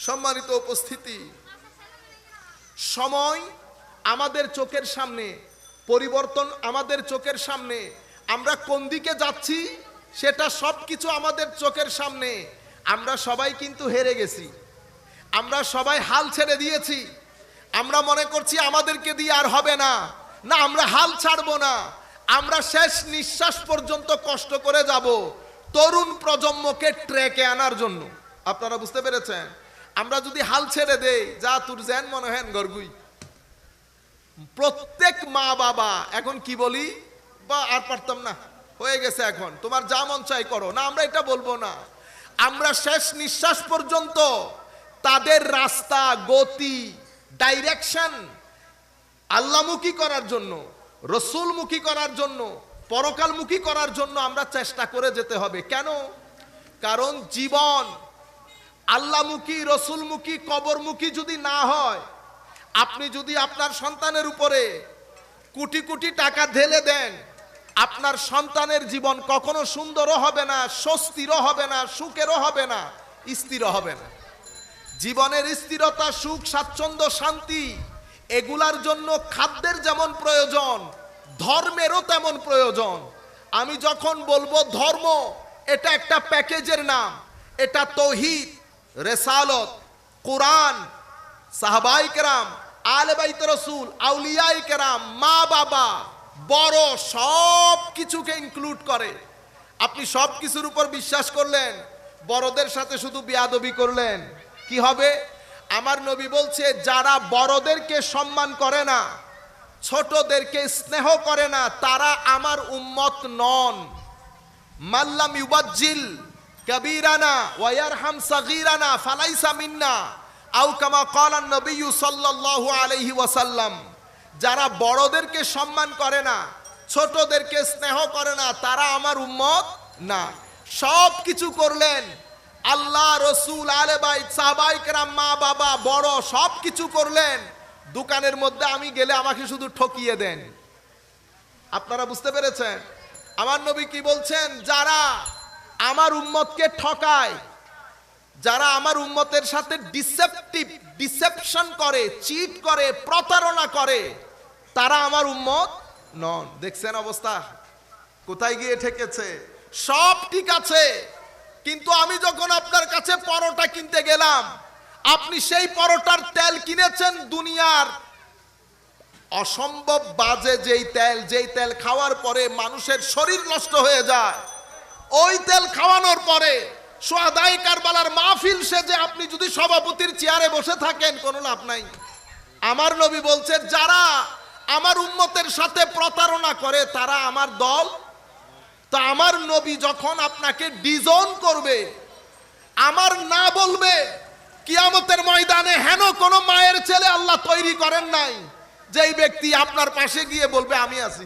সম্মানিত উপস্থিতি, সময় আমাদের চোখের সামনে, পরিবর্তন আমাদের চোখের সামনে, আমরা কোন দিকে যাচ্ছি সেটা সব কিছু আমাদের চোখের সামনে। আমরা সবাই কিন্তু হেরে গেছি, আমরা সবাই হাল ছেড়ে দিয়েছি। আমরা মনে করছি আমাদেরকে দিয়ে আর হবে না, না, আমরা হাল ছাড়বো না, আমরা শেষ নিঃশ্বাস পর্যন্ত কষ্ট করে যাব তরুণ প্রজন্মকে ট্র্যাকে আনার জন্য। আপনারা বুঝতে পেরেছেন? আমরা যদি হাল ছেড়ে দেই, যা তোর জ্যান মনে হেন গর্গুই, প্রত্যেক মা বাবা এখন কি বলি, বা আর পারতাম না, হয়ে গেছে, এখন তোমার যা মন চাই করো না, আমরা এটা বলবো না। আমরা শেষ নিঃশ্বাস পর্যন্ত তাদের রাস্তা, গতি, ডাইরেকশন আল্লাহমুখী করার জন্য, রসুলমুখী করার জন্য, পরকালমুখী করার জন্য আমরা চেষ্টা করে যেতে হবে। কেন? কারণ জীবন আল্লাহমুখী, রসুলমুখী, কবরমুখী যদি না হয়, আপনি যদি আপনার সন্তানের উপরে কোটি কোটি টাকা ঢেলে দেন, আপনার সন্তানের জীবন কখনো সুন্দরও হবে না, স্বস্তিরও হবে না, সুখেরও হবে না, স্থিরও হবে না। জীবনের স্থিরতা, সুখ, স্বাচ্ছন্দ্য, শান্তি এগুলার জন্য খাদ্যের যেমন প্রয়োজন, ধর্মেরও তেমন প্রয়োজন। আমি যখন বলবো ধর্ম, এটা একটা প্যাকেজের নাম। এটা তৌহিদ, রেসালত, কোরআন, সাহাবায়ে কেরাম, আলে বাইত রসুল, আউলিয়ায়ে কেরাম, মা বাবা, বড়, সব কিছুকে ইনক্লুড করে। আপনি সব কিছুর উপর বিশ্বাস করলেন, বড়দের সাথে শুধু বেয়াদবি করলেন, কি হবে? আমার নবী বলছে যারা বড়দেরকে সম্মান করে না, ছোটদেরকে স্নেহ করে না, তারা আমার উম্মত নন। মাল্লাম ইউবাজ্জিল কাবীরানা ওয়া ইয়ারহাম সাগীরানা ফালাইসা মিন্না আও কামা ক্বালা নবী সাল্লাল্লাহু আলাইহি ওয়াসাল্লাম। যারা বড়দেরকে সম্মান করে না, ছোটদেরকে স্নেহ করে না, তারা আমার উম্মত না। সব কিছু করলেন, আল্লাহ, রসুল, আলে বাইত, সাহাবায়ে কেরাম, মা বাবা, বড়, সব কিছু করলেন। দোকানের মধ্যে আমি গেলে আমাকে শুধু ঠকিয়ে দেন। আপনারা বুঝতে পেরেছেন? আমার নবী কি বলছেন? যারা আমার উম্মতকে ঠকায়, যারা আমার উম্মতের সাথে ডিসেপশন করে, চিট করে, প্রতারণা করে, তারা আমার উম্মত নন। দেখছেন অবস্থা কোথায় গিয়ে ঠেকেছে? সব ঠিক আছে, কিন্তু আমি যখন আপনার কাছে পরোটা কিনতে গেলাম, আপনি সেই পরোটার তেল কিনেছেন দুনিয়ার অসম্ভব বাজে যেই তেল খাওয়ার পরে মানুষের শরীর নষ্ট হয়ে যায়। ওই তেল খাওয়ানোর পরে সোহাদায়ে কারবালার মাহফিল সেজে আপনি যদি সভাপতির চেয়ারে বসে থাকেন, কোনো লাভ নাই। আমার নবী বলছে যারা আমার উম্মতের সাথে প্রতারণা করে তারা আমার দল। তো আমার নবী যখন আপনাকে ডিজন করবে, আমার না বলবে, কিয়ামতের ময়দানে হেন কোন মায়ের ছেলে আল্লাহ তৈরি করেন নাই যেই ব্যক্তি আপনার পাশে গিয়ে বলবে আমি আছি।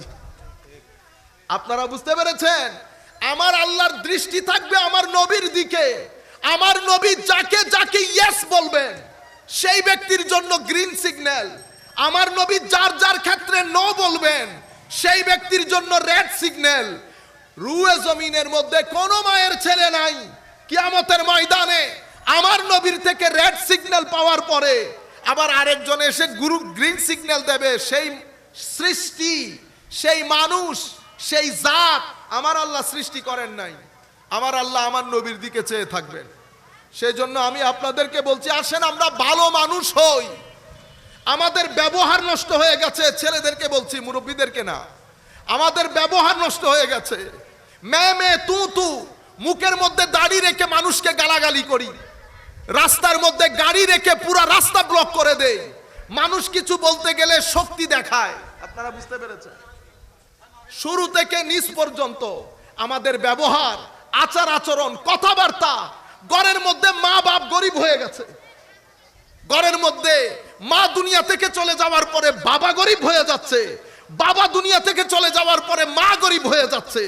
আপনারা বুঝতে পেরেছেন? আমার আল্লাহর দৃষ্টি থাকবে আমার নবীর দিকে। আমার নবী যাকে যাকে ইয়েস বলবেন সেই ব্যক্তির জন্য গ্রিন সিগন্যাল। আমার নবী যার যার ক্ষেত্রে নো বলবেন সেই ব্যক্তির জন্য রেড সিগন্যাল। রুয়ে জমিনের মধ্যে কোনো মায়ের ছেলে নাই কিয়ামতের ময়দানে আমার নবীর থেকে রেড সিগন্যাল পাওয়ার পরে আবার আরেকজন এসে গ্রিন সিগন্যাল দেবে। সেই সৃষ্টি, সেই মানুষ, সেই জাত আমার আল্লাহ সৃষ্টি করেন নাই। আমার আল্লাহ আমার নবীর দিকে চেয়ে থাকবেন। সেই জন্য আমি আপনাদেরকে বলছি, আসেন আমরা ভালো মানুষ হই। আমাদের ব্যবহার নষ্ট হয়ে গেছে, ছেলেদেরকে বলছি, মুরব্বীদেরকে না। আমাদের ব্যবহার নষ্ট হয়ে গেছে। মে তু মুখের মধ্যে দাড়ি রেখে মানুষকে গালাগালি করি, রাস্তার মধ্যে গাড়ি রেখে পুরা রাস্তা ব্লক করে দেয়, মানুষ কিছু বলতে গেলে শক্তি দেখায়। আপনারা বুঝতে পেরেছেন? শুরু থেকে নিচ পর্যন্ত আমাদের ব্যবহার, আচার আচরণ, কথাবার্তা, ঘরের মধ্যে মা বাপ গরিব হয়ে গেছে। ঘরের মধ্যে মা দুনিয়া থেকে চলে যাওয়ার পরে বাবা গরিব হয়ে যাচ্ছে, বাবা দুনিয়া থেকে চলে যাওয়ার পরে মা গরিব হয়ে যাচ্ছে।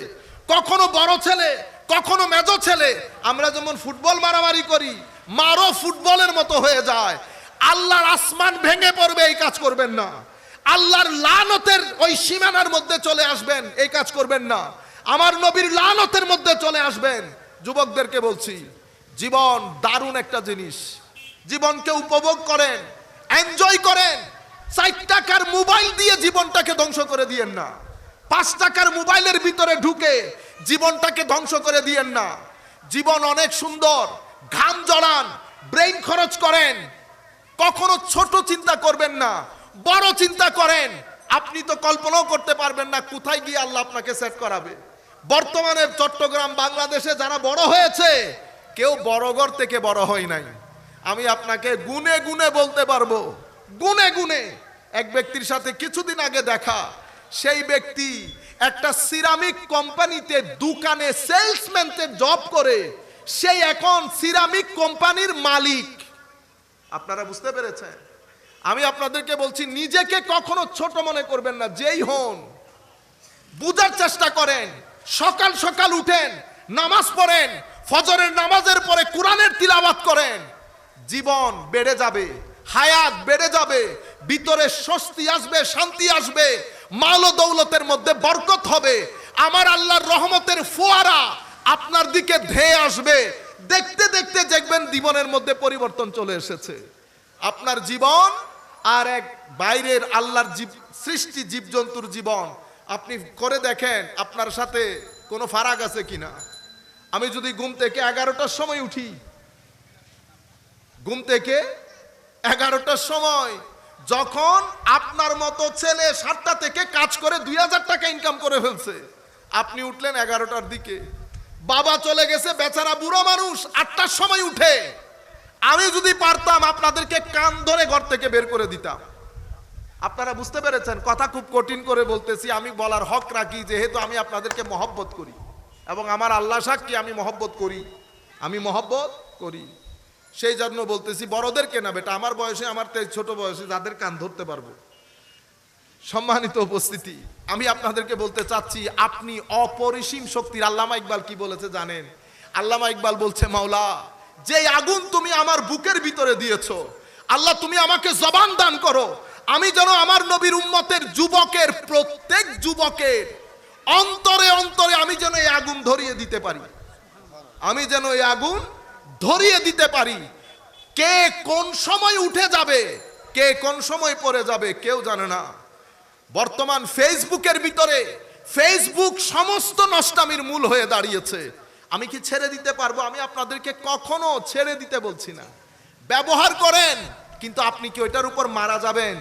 কখনো বড় ছেলে, কখনো মেজো ছেলে। আমরা যেমন ফুটবল মারামারি করি, মারও ফুটবলের মতো হয়ে যায়। আল্লাহর আসমান ভেঙে পড়বে, এই কাজ করবেন না। আল্লাহর লানতের ওই সীমানার মধ্যে চলে আসবেন, এই কাজ করবেন না। আমার নবীর লানতের মধ্যে চলে আসবেন। যুবকদেরকে বলছি, জীবন দারুণ একটা জিনিস। জীবনকে উপভোগ করেন, এনজয় করেন। 4 টাকার মোবাইল দিয়ে জীবনটাকে ধ্বংস করে দিয়েন না। 5 টাকার মোবাইলের ভিতরে ঢুকে জীবনটাকে ধ্বংস করে দিয়েন না। জীবন অনেক সুন্দর, ঘাম জড়ান, ব্রেইন খরচ করেন। কখনো ছোট চিন্তা করবেন না, বড় চিন্তা করেন। আপনি তো কল্পনাও করতে পারবেন না কোথায় গিয়ে আল্লাহ আপনাকে সেট করাবে। বর্তমানে চট্টগ্রাম, বাংলাদেশে যারা বড় হয়েছে, কেউ বড় ঘর থেকে বড় হয় নাই। আমি আপনাকে গুনে গুনে বলতে পারবো, গুনে গুনে। এক ব্যক্তির সাথে কিছুদিন আগে দেখা, সেই ব্যক্তি একটা সিরামিক কোম্পানিতে দোকানে সেলসম্যানের জব করে, সেই এখন সিরামিক কোম্পানির মালিক। আপনারা বুঝতে পেরেছেন? আমি আপনাদেরকে বলছি, নিজেকে কখনো ছোট মনে করবেন না। যেই হন, বুঝার চেষ্টা করেন। সকাল সকাল উঠেন, নামাজ পড়েন, ফজরের নামাজের পরে কোরআনের তিলাওয়াত করেন। জীবন বেড়ে যাবে, হায়াত বেড়ে যাবে, ভিতরে স্বস্তি আসবে, শান্তি আসবে, মাল ও দৌলতের মধ্যে বরকত হবে। আমার আল্লাহর রহমতের ফোয়ারা আপনার দিকে ধেয়ে আসবে। দেখতে দেখতে দেখবেন জীবনের মধ্যে পরিবর্তন চলে এসেছে। আপনার জীবন আর এক বাইরের আল্লাহর সৃষ্টি জীবজন্তুর জীবন আপনি করে দেখেন, আপনার সাথে কোনো ফারাক আছে কিনা। আমি যদি ঘুম থেকে 11টার সময় উঠি, ঘুম থেকে 11টার সময়, যখন আপনার মতো ছেলে 7টা থেকে কাজ করে 2000 টাকা ইনকাম করে ফেলছে, আপনি উঠলেন 11টার দিকে। বাবা চলে গেছে, বেচারা বুড়ো মানুষ 8টার সময় উঠে। আমি যদি পারতাম আপনাদেরকে কান ধরে ঘর থেকে বের করে দিতাম। আপনারা বুঝতে পেরেছেন? কথা খুব কঠিন করে বলতেছি, আমি বলার হক রাখি, যেহেতু আমি আপনাদেরকে মহব্বত করি এবং আমার আল্লাহ সাক্ষী আমি মহব্বত করি, আমি মহব্বত করি। সেই জন্য বলতেছি, বড়দেরকে না বেটা, আমার বয়সে, আমার ছোট বয়সে যাদের কান ধরতে পারবো। সম্মানিত উপস্থিতি, আমি আপনাদেরকে বলতে চাচ্ছি, আপনি অপরিসীম শক্তির। আল্লামা ইকবাল কি বলেছে জানেন? আল্লামা ইকবাল বলছে, মাওলা, যে আগুন তুমি আমার বুকের ভিতরে দিয়েছো, আল্লাহ তুমি আমাকে জবান দান করো, আমি যেন আমার নবীর উম্মতের যুবকের, প্রত্যেক যুবকের অন্তরে অন্তরে আমি যেন এই আগুন ধরিয়ে দিতে পারি, আমি যেন এই আগুন ধরিয়ে দিতে পারি। কে কোন সময় উঠে যাবে, কে কোন সময় পড়ে যাবে কেউ জানে না। বর্তমান ফেসবুকের ভিতরে, ফেসবুক সমস্ত নষ্টামির মূল হয়ে দাঁড়িয়েছে। আমি কি ছেড়ে দিতে পারবো? আমি আপনাদেরকে কখনো ছেড়ে দিতে বলছি না। ব্যবহার করেন, কিন্তু আপনি কি ওইটার উপর মারা যাবেন?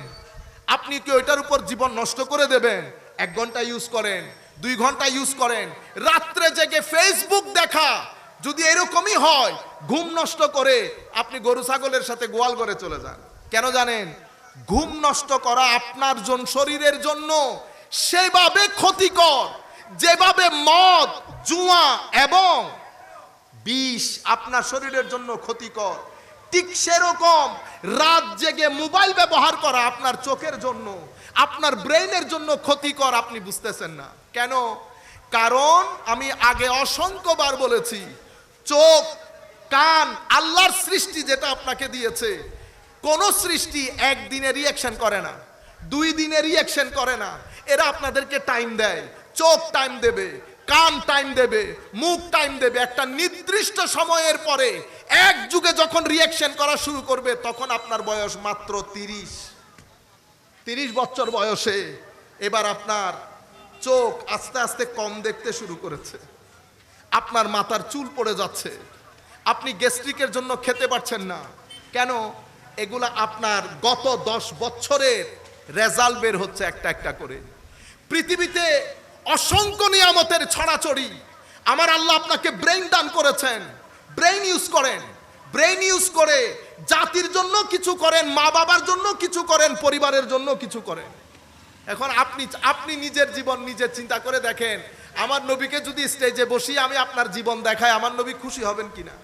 আপনি কি ওইটার উপর জীবন নষ্ট করে দেবেন? 1 ঘন্টা ইউজ করেন, 2 ঘন্টা ইউজ করেন, রাত্রে জেগে ফেসবুক দেখা যদি এরকমই হয়, ঘুম নষ্ট করে আপনি গরু ছাগলের সাথে গোয়াল ঘরে চলে যান। কেন জানেন? ঘুম নষ্ট করা আপনার শরীরের জন্য সেভাবে ক্ষতিকর, যেভাবে মদ, জুয়া এবং বিষ আপনার শরীরের জন্য ক্ষতিকর, ঠিক সেরকম রাত জেগে মোবাইল ব্যবহার করা আপনার চোখের জন্য, আপনার ব্রেইনের জন্য ক্ষতিকর। আপনি বুঝতেছেন না কেন? কারণ আমি আগে অসংখ্যবার বলেছি, চোখ, কান আল্লাহর সৃষ্টি, যেটা আপনাকে দিয়েছে। কোন সৃষ্টি একদিনে রিঅ্যাকশন করে না, 2 দিনে রিঅ্যাকশন করে না। এরা আপনাদেরকে টাইম দেয়। চোখ টাইম দেবে, কান টাইম দেবে, মুখ টাইম দেবে। একটা নির্দিষ্ট সময়ের পরে এক যুগে যখন রিঅ্যাকশন করা শুরু করবে, তখন আপনার বয়স মাত্র 30 বছর বয়সে এবার আপনার চোখ আস্তে আস্তে কম দেখতে শুরু করেছে, আপনার মাথার চুল পড়ে যাচ্ছে, আপনি গ্যাস্ট্রিকের জন্য খেতে পারছেন না। কেন? এগুলা আপনার গত 10 বছরের রেজাল্ট বের হচ্ছে একটা একটা করে। পৃথিবীতে অসংখ্য নিয়ামতের ছড়াছড়ি। আমার আল্লাহ আপনাকে ব্রেইন দান করেছেন, ব্রেইন ইউজ করেন। ব্রেইন ইউজ করে জাতির জন্য কিছু করেন, মা বাবার জন্য কিছু করেন, পরিবারের জন্য কিছু করেন। এখন আপনি নিজের জীবন নিজে চিন্তা করে দেখেন, আমার নবীকে যদি স্টেজে বসিয়ে আমি আপনার জীবন দেখাই, আমার নবী খুশি হবেন কিনা?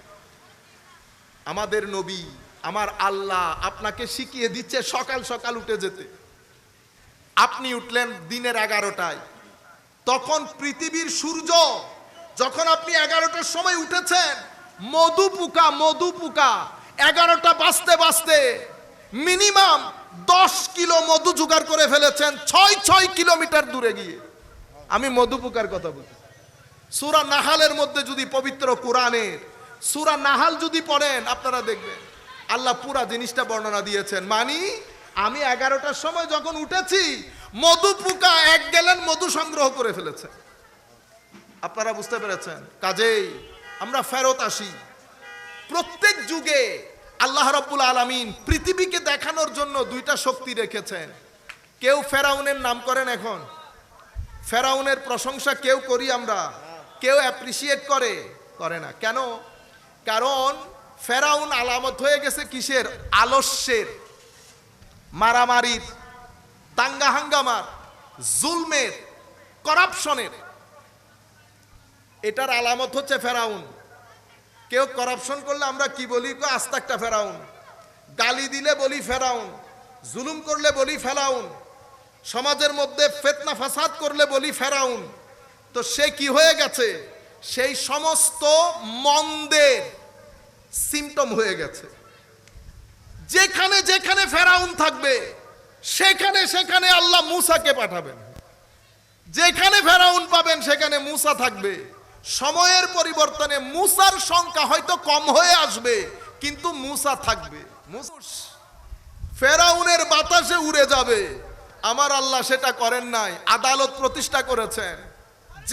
আমাদের নবী, আমার আল্লাহ আপনাকে শিখিয়ে দিচ্ছে সকাল সকাল উঠে যেতে। আপনি উঠলেন দিনের 11টায়, তখন পৃথিবীর সূর্য, যখন আপনি 11টার সময় উঠেছেন, মধু পোকা 11টা বাজতে বাজতে মিনিমাম 10 কিলো মধু জোগাড় করে ফেলেছেন 6 কিলোমিটার দূরে গিয়ে। আমি মধু পোকার কথা বলছি। সূরা নাহালের মধ্যে যদি, পবিত্র কোরআনের সূরা নাহাল যদি পড়েন, আপনারা দেখবেন আল্লাহ পুরা জিনিসটা বর্ণনা দিয়েছেন। মানে আমি 11টার সময় যখন উঠেছি, মধু পোকা 1 গ্যালন মধু সংগ্রহ করে ফেলেছে। আপনারা বুঝতে পেরেছেন? কাজেই আমরা ফেরত আসি। প্রত্যেক যুগে আল্লাহ রাব্বুল আলামিন পৃথিবীকে দেখানোর জন্য 2টা শক্তি রেখেছেন। কেউ ফেরাউনের নাম করেন, এখন ফেরাউনের প্রশংসা কেউ করি আমরা, কেউ অ্যাপ্রিসিয়েট করে না। কেন? কারণ ফেরাউন আলামত হয়ে গেছে কিসের? আলস্যের, মারামারির, দাঙ্গা হাঙ্গামার, জুলমের, করাপশনের। এটার আলামত হচ্ছে ফেরাউন। কেউ করাপশন করলে আমরা কি বলি? আস্ত একটা ফেরাউন। গালি দিলে বলি ফেরাউন, জুলুম করলে বলি ফেরাউন, সমাজের মধ্যে ফিতনা ফাসাদ করলে বলি ফেরাউন। তো সে কি হয়ে গেছে? সেই সমস্ত মন্দের সিমটম হয়ে গেছে। যেখানে যেখানে ফেরাউন থাকবে, সেখানে সেখানে আল্লাহ মূসাকে পাঠাবেন। যেখানে ফেরাউন পাবেন, সেখানে মূসা থাকবে। সময়ের পরিবর্তনে মূসার সংখ্যা হয়তো কম হয়ে আসবে, কিন্তু মূসা থাকবে। ফেরাউনের বাতাসে উড়ে যাবে। আমার আল্লাহ সেটা করেন নাই, আদালত প্রতিষ্ঠা করেছেন।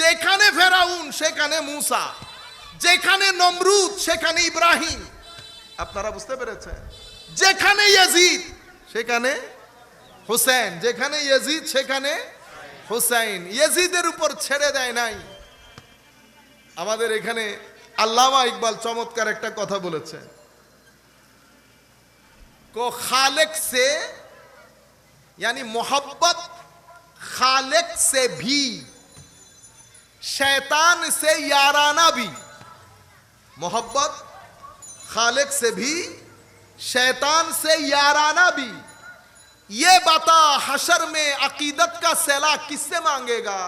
যেখানে ফেরাউন সেখানে মূসা, যেখানে নমরুদ সেখানে ইব্রাহিম। আপনারা বুঝতে পেরেছেন? যেখানে ইয়াজিদ সেখানে হুসেন, যেখানে ইয়াজিদ সেখানে হুসাইন। ইয়াজিদের উপর ছেড়ে দেয় নাই। আমাদের এখানে আল্লামা ইকবাল চমৎকার একটা কথা বলেছে। को खालिक से यानी मोहब्बत खालिक से भी, शैतान से याराना भी। मोहब्बत खालिक से भी, शैतान से याराना भी। ये बता हशर में अकीदत का सैला किससे मांगेगा?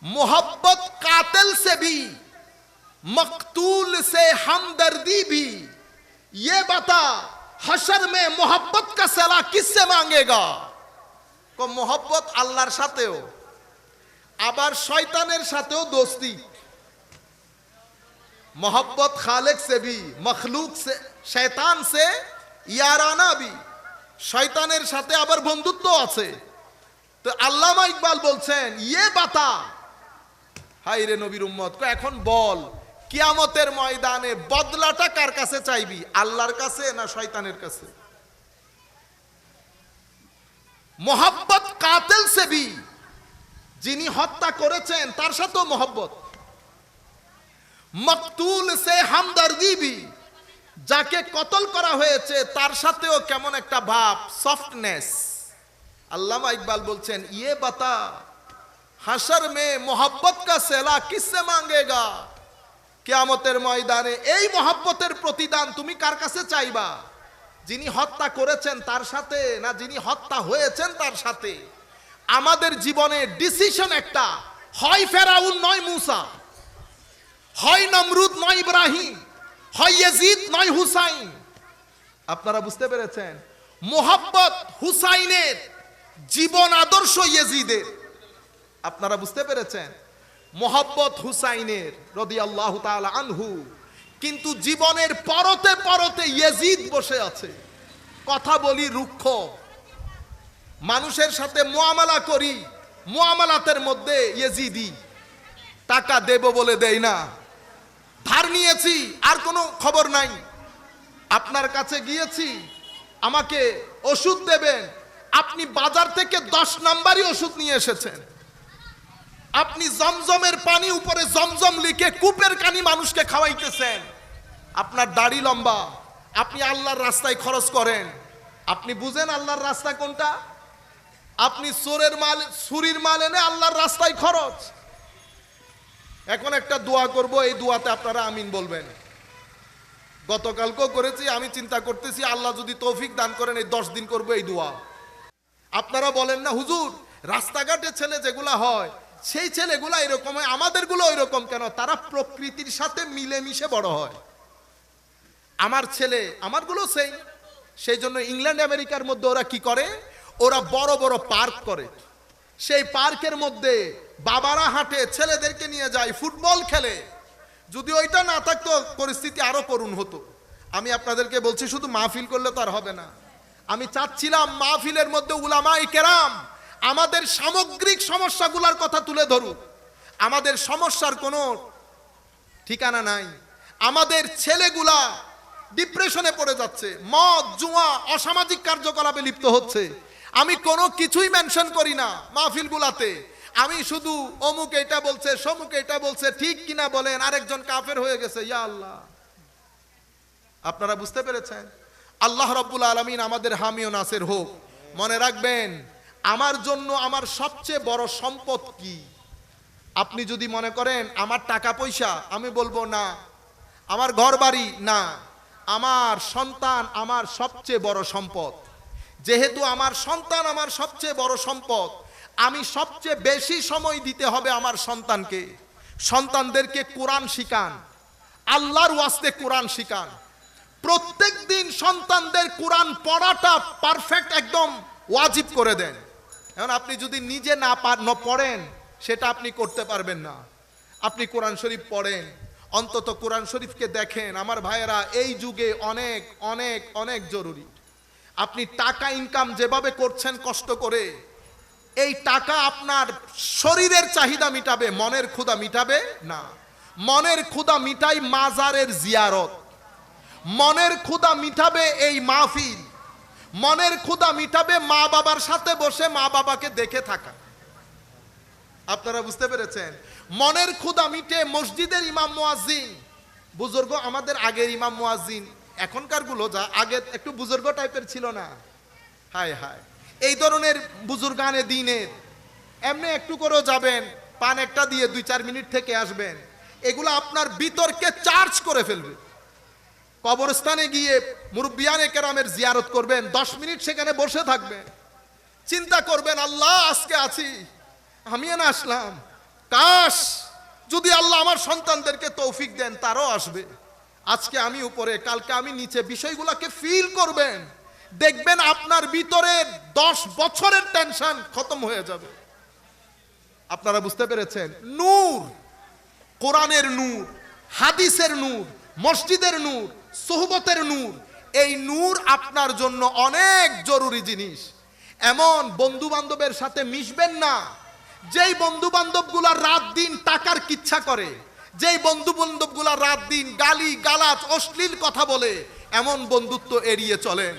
मोहब्बत कातिल से भी, मकतूल से हमदर्दी भी। ये बता हशर में मोहब्बत का सैला किससे मांगेगा? को मोहब्बत আল্লাহর সাথেও আবার শয়তানের সাথেও দোস্তি। मोहब्बत खालिक से भी, मखलूक से, शैतान से याराना भी। শয়তানের সাথে আবার বন্ধুত্ব আছে। তো আল্লামা ইকবাল বলছেন ইয়ে বাতা, হাই রে নবীর উম্মত, এখন বল কিয়ামতের ময়দানে বদলাটা কার কাছে চাইবি? আল্লাহর কাছে না শয়তানের কাছে? মোহাব্বত কাতিল সে ভি, যিনি হত্যা করেছেন তার সাথেও মোহাব্বত। মকতুল সে হামদর্দি ভি, যাকে কতল করা হয়েছে তার সাথেও কেমন একটা ভাব, সফটনেস। আল্লামা ইকবাল বলছেন ইয়ে বাতা হাশর মে মোহাব্বত কা সেলা কিসসে মাঙ্গেগা? কিয়ামতের ময়দানে এই মোহাব্বতের প্রতিদান তুমি কার কাছে চাইবা? যিনি হত্যা করেছেন তার সাথে না যিনি হত্যা হয়েছেন তার সাথে? আমাদের জীবনে ডিসিশন একটা, হয় ফেরাউন নয় মুসা, হয় নমরুদ নয় ইব্রাহিম, হয় ইয়াজিদ নয় হুসাইন। আপনারা বুঝতে পেরেছেন? মোহাব্বত হুসাইনের, জীবন আদর্শ ইয়াজিদের। আপনারা বুঝতে পেরেছেন? মোহাব্বত হুসাইনের রাদিয়াল্লাহু তাআলা আনহু, কিন্তু জীবনের পরতে পরতে ইয়াজিদ বসে আছে। কথা বলি রুক্ষ, মানুষের সাথে মুআমালা করি, মুআমালাতের মধ্যে ইয়াজিদি। টাকা দেব বলে দেই না, ধার নিয়েছি আর কোনো খবর নাই, আপনার কাছে গিয়েছি আমাকে ওষুধ দেবেন, আপনি বাজার থেকে 10 নাম্বারই ওষুধ নিয়ে এসেছেন। আপনি জমজমের পানি উপরে জমজম লিখে কূপের কানি মানুষকে খাওয়াইতেছেন। আপনার দাড়ি লম্বা, আপনি আল্লাহর রাস্তায় খরচ করেন। আপনি বুঝেন আল্লাহর রাস্তা কোনটা? আপনি চোরের মাল, চুরির মাল এনে আল্লাহর রাস্তায় খরচ। এখন একটা দোয়া করব, এই দোয়াতে আপনারা আমিন বলবেন। গতকালকেও করেছি, আমি চিন্তা করতেছি আল্লাহ যদি তৌফিক দান করেন এই 10 দিন করব এই দোয়া। আপনারা বলেন না হুজুর রাস্তাঘাটে ছেলে যেগুলা হয় সেই ছেলেগুলা এরকম হয়, আমাদেরগুলো এরকম কেন? তারা প্রকৃতির সাথে মিলেমিশে বড় হয়। আমার ছেলে আমারগুলো সেই জন্য ইংল্যান্ড আমেরিকার মধ্যে ওরা কি করে? ওরা বড় বড় পার্ক করে। সেই পার্কের মধ্যে বাবারা হাঁটে, ছেলেদেরকে নিয়ে যায়, ফুটবল খেলে। যদি ওইটা না থাকতো পরিস্থিতি আরো করুণ হতো। আমি আপনাদেরকে বলছি শুধু মাহফিল করলে তো আর হবে না। আমি চাচ্ছিলাম মাহফিলের মধ্যে উলামায়ে কেরাম আমাদের সামগ্রিক সমস্যাগুলোর কথা তুলে ধরুক। আমাদের সমস্যার কোনো ঠিকানা নাই। আমাদের ছেলেগুলা ডিপ্রেশনে পড়ে যাচ্ছে, মদ জুয়া অসামাজিক কার্যকলাপে লিপ্ত হচ্ছে। আমি কোনো কিছুই মেনশন করি না মাহফিলগুলাতে। আমি শুধু অমুক এটা বলছে, সমুক এটা বলছে, ঠিক কিনা বলেন, আরেকজন কাফের হয়ে গেছে। ইয়া আল্লাহ, আপনারা বুঝতে পেরেছেন? আল্লাহ রাব্বুল আলামিন আমাদের হামি ও নাসির হোক। মনে রাখবেন আমার জন্য আমার সবচেয়ে বড় সম্পদ কি? আপনি যদি মনে করেন আমার টাকা পয়সা, আমি বলবো না। আমার ঘর বাড়ি না, আমার সন্তান আমার সবচেয়ে বড় সম্পদ। যেহেতু আমার সন্তান আমার সবচেয়ে বড় সম্পদ, আমি সবচেয়ে বেশি সময় দিতে হবে আমার সন্তানকে। সন্তানদেরকে কোরআন শিখান, আল্লাহর ওয়াস্তে কোরআন শিখান। প্রত্যেক দিন সন্তানদের কোরআন পড়াটা পারফেক্ট একদম ওয়াজিব করে দেন। এখন আপনি যদি নিজে না পড়েন সেটা আপনি করতে পারবেন না। আপনি কোরআন শরীফ পড়েন, অন্তত কোরআন শরীফকে দেখেন। আমার ভাইয়েরা, এই যুগে অনেক অনেক অনেক জরুরি। আপনি টাকা ইনকাম যেভাবে করছেন কষ্ট করে, এই টাকা আপনার শরীরের চাহিদা মিটাবে, মনের ক্ষুধা মিটাবে না। মনের ক্ষুধা মিটাই মাজারের জিয়ারত, মনের ক্ষুধা মিটাবে এই মাহফিল, মনের ক্ষুধা মিটাবে মা বাবার সাথে বসে মা বাবাকে দেখে থাকা। আপনারা বুঝতে পেরেছেন? মনের ক্ষুধা মিটে মসজিদের ইমাম মুয়াজ্জিন, বুজুর্গ আমাদের আগের ইমাম মুয়াজ্জিন এখনকার গুলো যা আগে একটু বুজুর্গ টাইপের ছিল না, হায় হায়, এই ধরনের বুজুর্গানে দিনের এমনি একটু করেও যাবেন, পান একটা দিয়ে 2-4 মিনিট থেকে আসবেন, এগুলো আপনার বিতর্কে চার্জ করে ফেলবে। কবরস্থানে গিয়ে মুরব্বিয়ানে কেরামের জিয়ারত করবেন, 10 মিনিট সেখানে বসে থাকবেন, চিন্তা করবেন আল্লাহ আজকে আছি, আমি না আসলাম, কাশ যদি আল্লাহ আমার সন্তানদেরকে তৌফিক দেন তারাও আসবে, আজকে আমি উপরে কালকে আমি নিচে, বিষয়গুলোকে ফিল করবেন, দেখবেন আপনার ভিতরে 10 বছরের টেনশন খতম হয়ে যাবে। আপনারা বুঝতে পেরেছেন? নূর, কোরআনের নূর, হাদিসের নূর, মসজিদের নূর, সোহবতের নূর, এই নূর আপনার জন্য অনেক জরুরি জিনিস। এমন বন্ধু বান্ধবের সাথে মিশবেন না যেই বন্ধু বান্ধবগুলা রাত দিন টাকার কিচ্ছা করে, যেই বন্ধু বান্ধবগুলা রাত দিন গালি গালাজ অশ্লীল কথা বলে, এমন বন্ধুত্ব এড়িয়ে চলেন।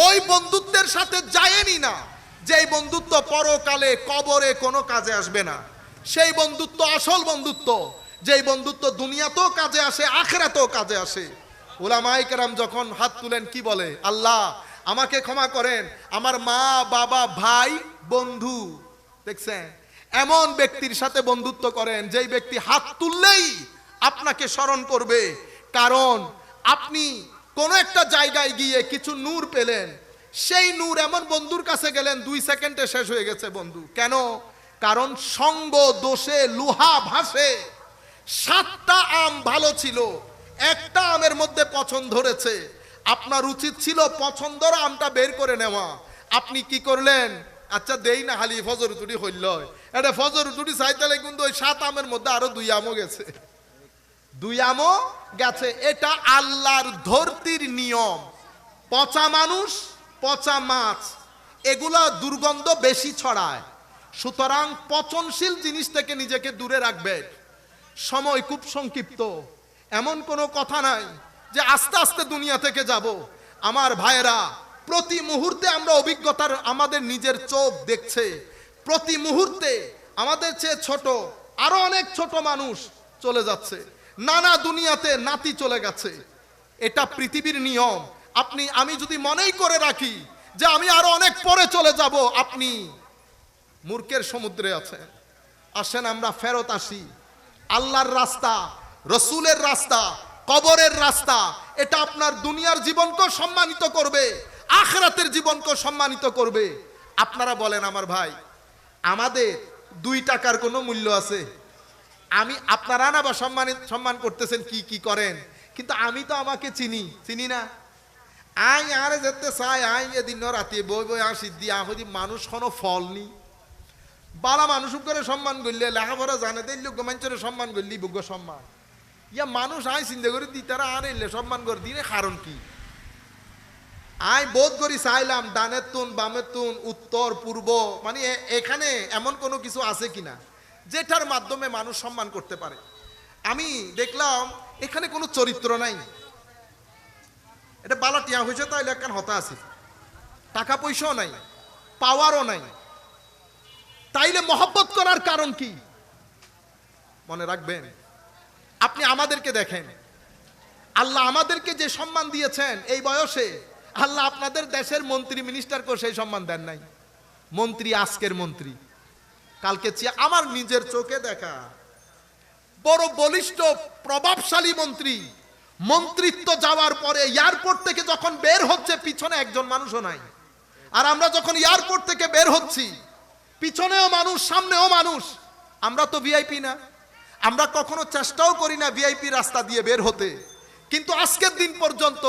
ওই বন্ধুত্বের সাথে যায়েনি না যেই বন্ধুত্ব পরকালে কবরে কোনো কাজে আসবে না। সেই বন্ধুত্ব আসল বন্ধুত্ব, যেই বন্ধুত্ব দুনিয়াতেও কাজে আসে, আখিরাতেও কাজে আসে। উলামায়ে কেরাম যখন হাত তুলেন কি বলে? আল্লাহ আমাকে ক্ষমা করেন, আমার মা বাবা ভাই বন্ধু, দেখছেন এমন ব্যক্তির সাথে বন্ধুত্ব করেন যেই ব্যক্তি হাত তুললেই আপনাকে স্মরণ করবে, কারণ আপনি কোন একটা জায়গায় গিয়ে কিছু নূর পেলেন, সেই নূর এমন বন্ধুর কাছে গেলেন 2 সেকেন্ডে শেষ হয়ে গেছে বন্ধু। কেন? কারণ সঙ্গ দোষে লোহা ভাসে। 7টা আম ভালো ছিল, একটা আমের মধ্যে পছন্দ ধরেছে, আপনার উচিত ছিল পছন্দের আমটা বের করে নেওয়া। আপনি কি করলেন? আচ্ছা দেই না হালি ফজর চুরি হইল, এটা ফজর চুরি চাইতে কিন্তু ওই 7 আমের মধ্যে আরো 2 আমও গেছে, 2 আমও গেছে। এটা আল্লাহর ধরতির নিয়ম। পচা মানুষ, পচা মাছ, এগুলা দুর্গন্ধ বেশি ছড়ায়, সুতরাং পচনশীল জিনিস থেকে নিজেকে দূরে রাখবে। সময় খুব সংক্ষিপ্ত, এমন কোনো কথা নাই যে আস্তে আস্তে দুনিয়া থেকে যাব। আমার ভাইয়েরা, প্রতি মুহূর্তে আমরা অভিজ্ঞতার, আমাদের নিজের চোখ দেখছে, প্রতি মুহূর্তে আমাদের চেয়ে ছোট আরো অনেক ছোট মানুষ চলে যাচ্ছে, নানা দুনিয়াতে নাতি চলে গেছে। এটা পৃথিবীর নিয়ম। আমি যদি মনেই করে রাখি যে আমি আরো অনেক পরে চলে যাব, আপনি মূর্খের সমুদ্রে আছেন। আসেন আমরা ফেরত আসি। আল্লাহর রাস্তা, রসুলের রাস্তা, কবরের রাস্তা, এটা আপনার দুনিয়ার জীবনকে সম্মানিত করবে, আখিরাতের জীবনকে সম্মানিত করবে। আপনারা বলেন আমার ভাই, আমাদের 2 টাকার কোনো মূল্য আছে? আপনারা না বা সম্মান করতেছেন কি কি করেন, কিন্তু আমি তো আমাকে চিনি না। আই আরে যেতে চাই, আই এদিন রাতে বই বই আসি দিয়া হইদি মানুষ কোনো ফল নি। বালা মানুষ করে সম্মান করলে লেখাপড়া জানে দিল মানুষের সম্মান করলি যোগ্য সম্মান। ইয়া মানুষ আই চিন্তা করে দি তারা আনলে সম্মান করে দিনে কারণ কি? আই বোধ করি চাইলাম ডানের তুন বামের তুন উত্তর পূর্ব, মানে এখানে এমন কোনো কিছু আছে কিনা যেটার মাধ্যমে মানুষ সম্মান করতে পারে। আমি দেখলাম এখানে কোনো চরিত্র নাই, এটা বালা টিয়া হয়েছে তাই একখান হতা আছে, টাকা পয়সাও নাই, পাওয়ারও নাই, তাইলে মহব্বত করার কারণ কি? মনে রাখবেন, আপনি আমাদেরকে দেখেন, আল্লাহ আমাদেরকে যে সম্মান দিয়েছেন এই বয়সে, আল্লাহ আপনাদের দেশের মন্ত্রী মিনিস্টারকে সেই সম্মান দেন নাই। মন্ত্রী আজকের মন্ত্রী, কালকে আমার নিজের চোখে দেখা বড় বলিষ্ঠ প্রভাবশালী মন্ত্রী, মন্ত্রিত্ব যাওয়ার পরে এয়ারপোর্ট থেকে যখন বের হচ্ছে পিছনে একজন মানুষও নাই। আর আমরা যখন এয়ারপোর্ট থেকে বের হচ্ছি পিছনেও মানুষ, সামনেও মানুষ। আমরা তো ভিআইপি না, আমরা কখনো চেষ্টাও করি না ভিআইপি রাস্তা দিয়ে বের হতে, কিন্তু আজকের দিন পর্যন্ত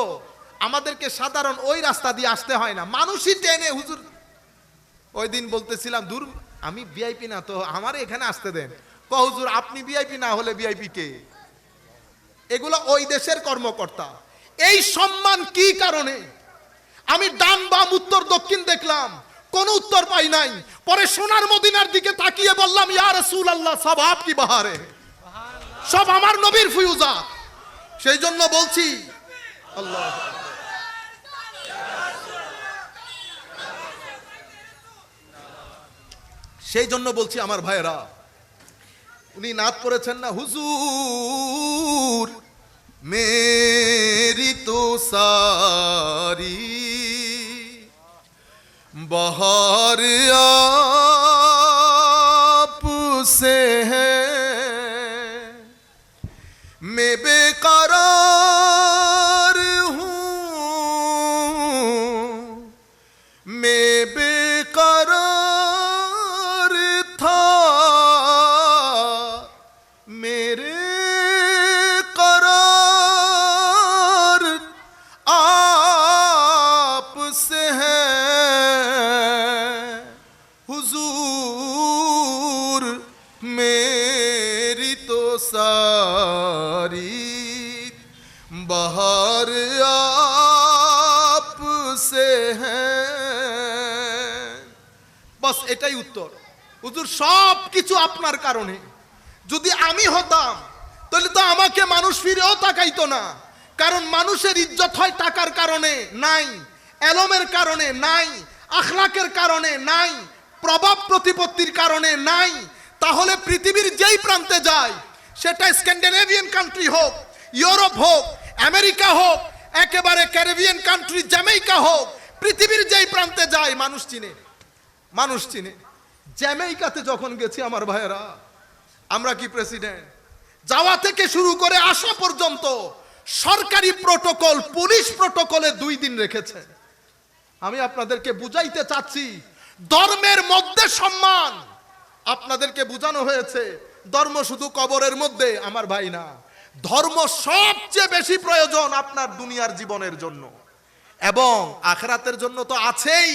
আমাদেরকে সাধারণ ওই রাস্তা দিয়ে আসতে হয় না, মানুষই টেনে। হুজুর ওই দিন বলতেছিলাম, দূর আমি ভিআইপি না তো আমার এখানে আসতে দেন। হুজুর আপনি ভিআইপি না হলে ভিআইপি কে? এগুলো ওই দেশের কর্মকর্তা। এই সম্মান কি কারণে? আমি ডান বাম উত্তর দক্ষিণ দেখলাম, কোন উত্তর পাই নাই। পরে সোনার মদিনার দিকে তাকিয়ে বললাম, ইয়া রাসূলুল্লাহ সব আপকি বাহারে, সব আমার নবীর ফিউজাত। সেই জন্য বলছি আল্লাহ, সেই জন্য বলছি আমার ভাইয়েরা, উনি নাত করেছেন না, হুজুর मेरी तो सारी बहार आप से है, मैं बेकरार हूँ, मैं बेकरार था, मेरे करार आप से है, हुजूर मेरी तो सारी बहार आप से है। बस এটাই উত্তর। হুজুর সব কিছু আপনার কারণে। যদি আমি হতাম তাহলে তো আমাকে মানুষ ফিরেও তাকাইতো না, কারণ মানুষের ইজ্জত হয় টাকার কারণে নাই, এলমের কারণে নাই, আখলাকের কারণে নাই, প্রভাব প্রতিপত্তির কারণে নাই। তাহলে পৃথিবীর যেই প্রান্তে যায়, সেটা স্ক্যান্ডিনেভিয়ান কান্ট্রি হোক, ইউরোপ হোক, আমেরিকা হোক, একেবারে ক্যারিবিয়ান কান্ট্রি জ্যামাইকা হোক, পৃথিবীর যেই প্রান্তে যায় মানুষ চিনে, মানুষ চিনে। জ্যামাইকাতে যখন গেছি আমার ভাইয়েরা, আমরা কি প্রেসিডেন্ট যাওয়া থেকে শুরু করে আসা পর্যন্ত সরকারি প্রটোকল, পুলিশ প্রটোকলে 2 দিন রেখেছে। আমি আপনাদেরকে বুঝাইতে চাচ্ছি ধর্মের মধ্যে সম্মান। আপনাদেরকে বোঝানো হয়েছে ধর্ম শুধু কবরের মধ্যে, আমার ভাই না, ধর্ম সবচেয়ে বেশি প্রয়োজন আপনার দুনিয়ার জীবনের জন্য এবং আখিরাতের জন্য তো আছেই।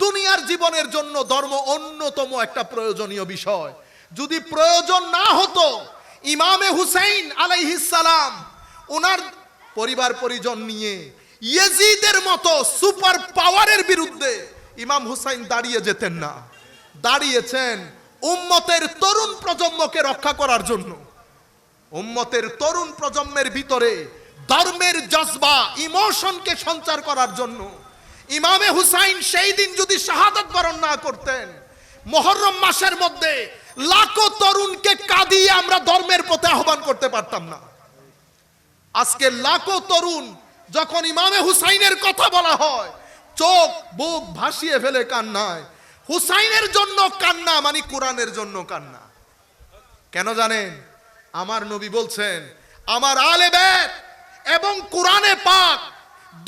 দুনিয়ার জীবনের জন্য ধর্ম অন্যতম একটা প্রয়োজনীয় বিষয়। যদি প্রয়োজন না হতো, ইমামে হুসাইন আলাইহিস সালাম ওনার পরিবার পরিজন নিয়ে ইয়েজিদের মতো সুপার পাওয়ারের বিরুদ্ধে ইমাম হুসাইন দাঁড়িয়ে যেতেন না। দাঁড়িয়েছেন উম্মতের তরুণ প্রজন্মকে রক্ষা করার জন্য, উম্মতের তরুণ প্রজন্মের ভিতরে ধর্মের জজবা, ইমোশনকে সঞ্চার করার জন্য। ইমামে হুসাইন সেই দিন যদি শাহাদাত বরণ না করতেন, মুহররম মাসের মধ্যে লাখো তরুণকে কাঁদিয়ে আমরা ধর্মের পথে আহ্বান করতে পারতাম না। আজকে লাখো তরুণ যখন ইমামে হুসাইনের কথা বলা হয়, চোখ বুক ভাসিয়ে ফেলে কান্নায়। হুসাইনের জন্য কান্না মানে কোরআনের জন্য কান্না। কেন জানেন? আমার নবী বলছেন, আমার আলে বাইত এবং কোরআনে পাক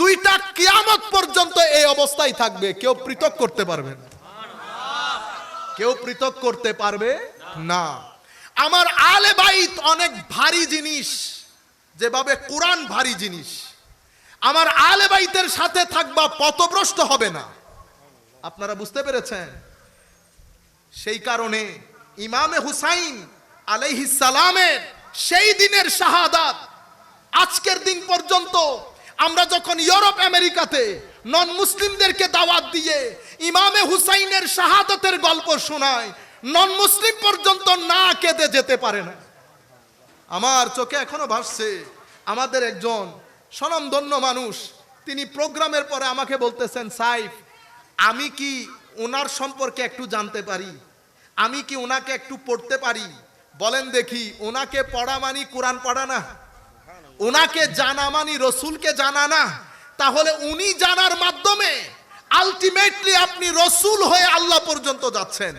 দুইটা কিয়ামত পর্যন্ত এই অবস্থায় থাকবে, কেউ পৃথক করতে পারবে না, কেউ পৃথক করতে পারবে না। আমার আলে বাইত অনেক ভারী জিনিস, যেভাবে কোরআন ভারী জিনিস। আমার আলে বাইতের সাথে থাকবা, পথভ্রষ্ট হবে না। আপনারা বুঝতে পেরেছেন? সেই কারণে ইমামে হুসাইন আলাইহিস সালামের সেই দিনের শাহাদাত আজকের দিন পর্যন্ত আমরা যখন ইউরোপ আমেরিকাতে নন মুসলিমদেরকে দাওয়াত দিয়ে ইমামে হুসাইনের শাহাদাতের গল্প শোনায়, নন মুসলিম পর্যন্ত না কেঁদে যেতে পারে না। আমার চোখে এখনো ভাসছে আমাদের একজন স্বনামধন্য মানুষ, তিনি প্রোগ্রামের পরে আমাকে বলতেছেন, সাইফ আমি কি ওনার সম্পর্কে একটু জানতে পারি, আমি কি ওনাকে একটু পড়তে পারি? বলেন দেখি, ওনাকে পড়া মানি কোরআন পড়া না? ওনাকে জানা মানি রসুলকে জানা না? তাহলে উনি জানার মাধ্যমে আলটিমেটলি আপনি রসুল হয়ে আল্লাহ পর্যন্ত যাচ্ছেন।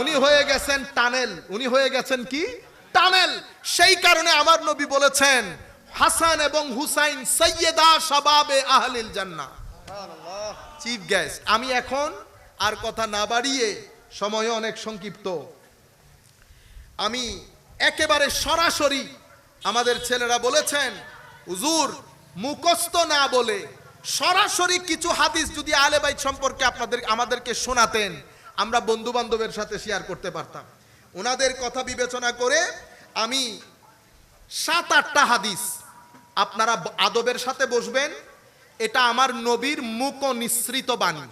উনি হয়ে গেছেন টানেল, উনি হয়ে গেছেন কি টানেল। সেই কারণে আমার নবী বলেছেন, হাসান এবং হুসাইন সাইয়্যেদা শাবাবে আহলিল জান্নাহ, চিফ গেস্ট। আমি এখন আর কথা না বাড়িয়ে, সময় অনেক সংক্ষিপ্ত, আমি একেবারে সরাসরি, আমাদের ছেলেরা বলেছেন হুজুর মুখস্থ না বলে সরাসরি কিছু হাদিস যদি আহলে বাইত সম্পর্কে আমাদেরকে শোনাতেন, আমরা বন্ধু বান্ধবের সাথে শেয়ার করতে পারতাম। ওনাদের কথা বিবেচনা করে আমি 7-8টা হাদিস, আপনারা আদবের সাথে বসবেন, এটা আমার নবীর মুখ নিঃসৃত বাণী।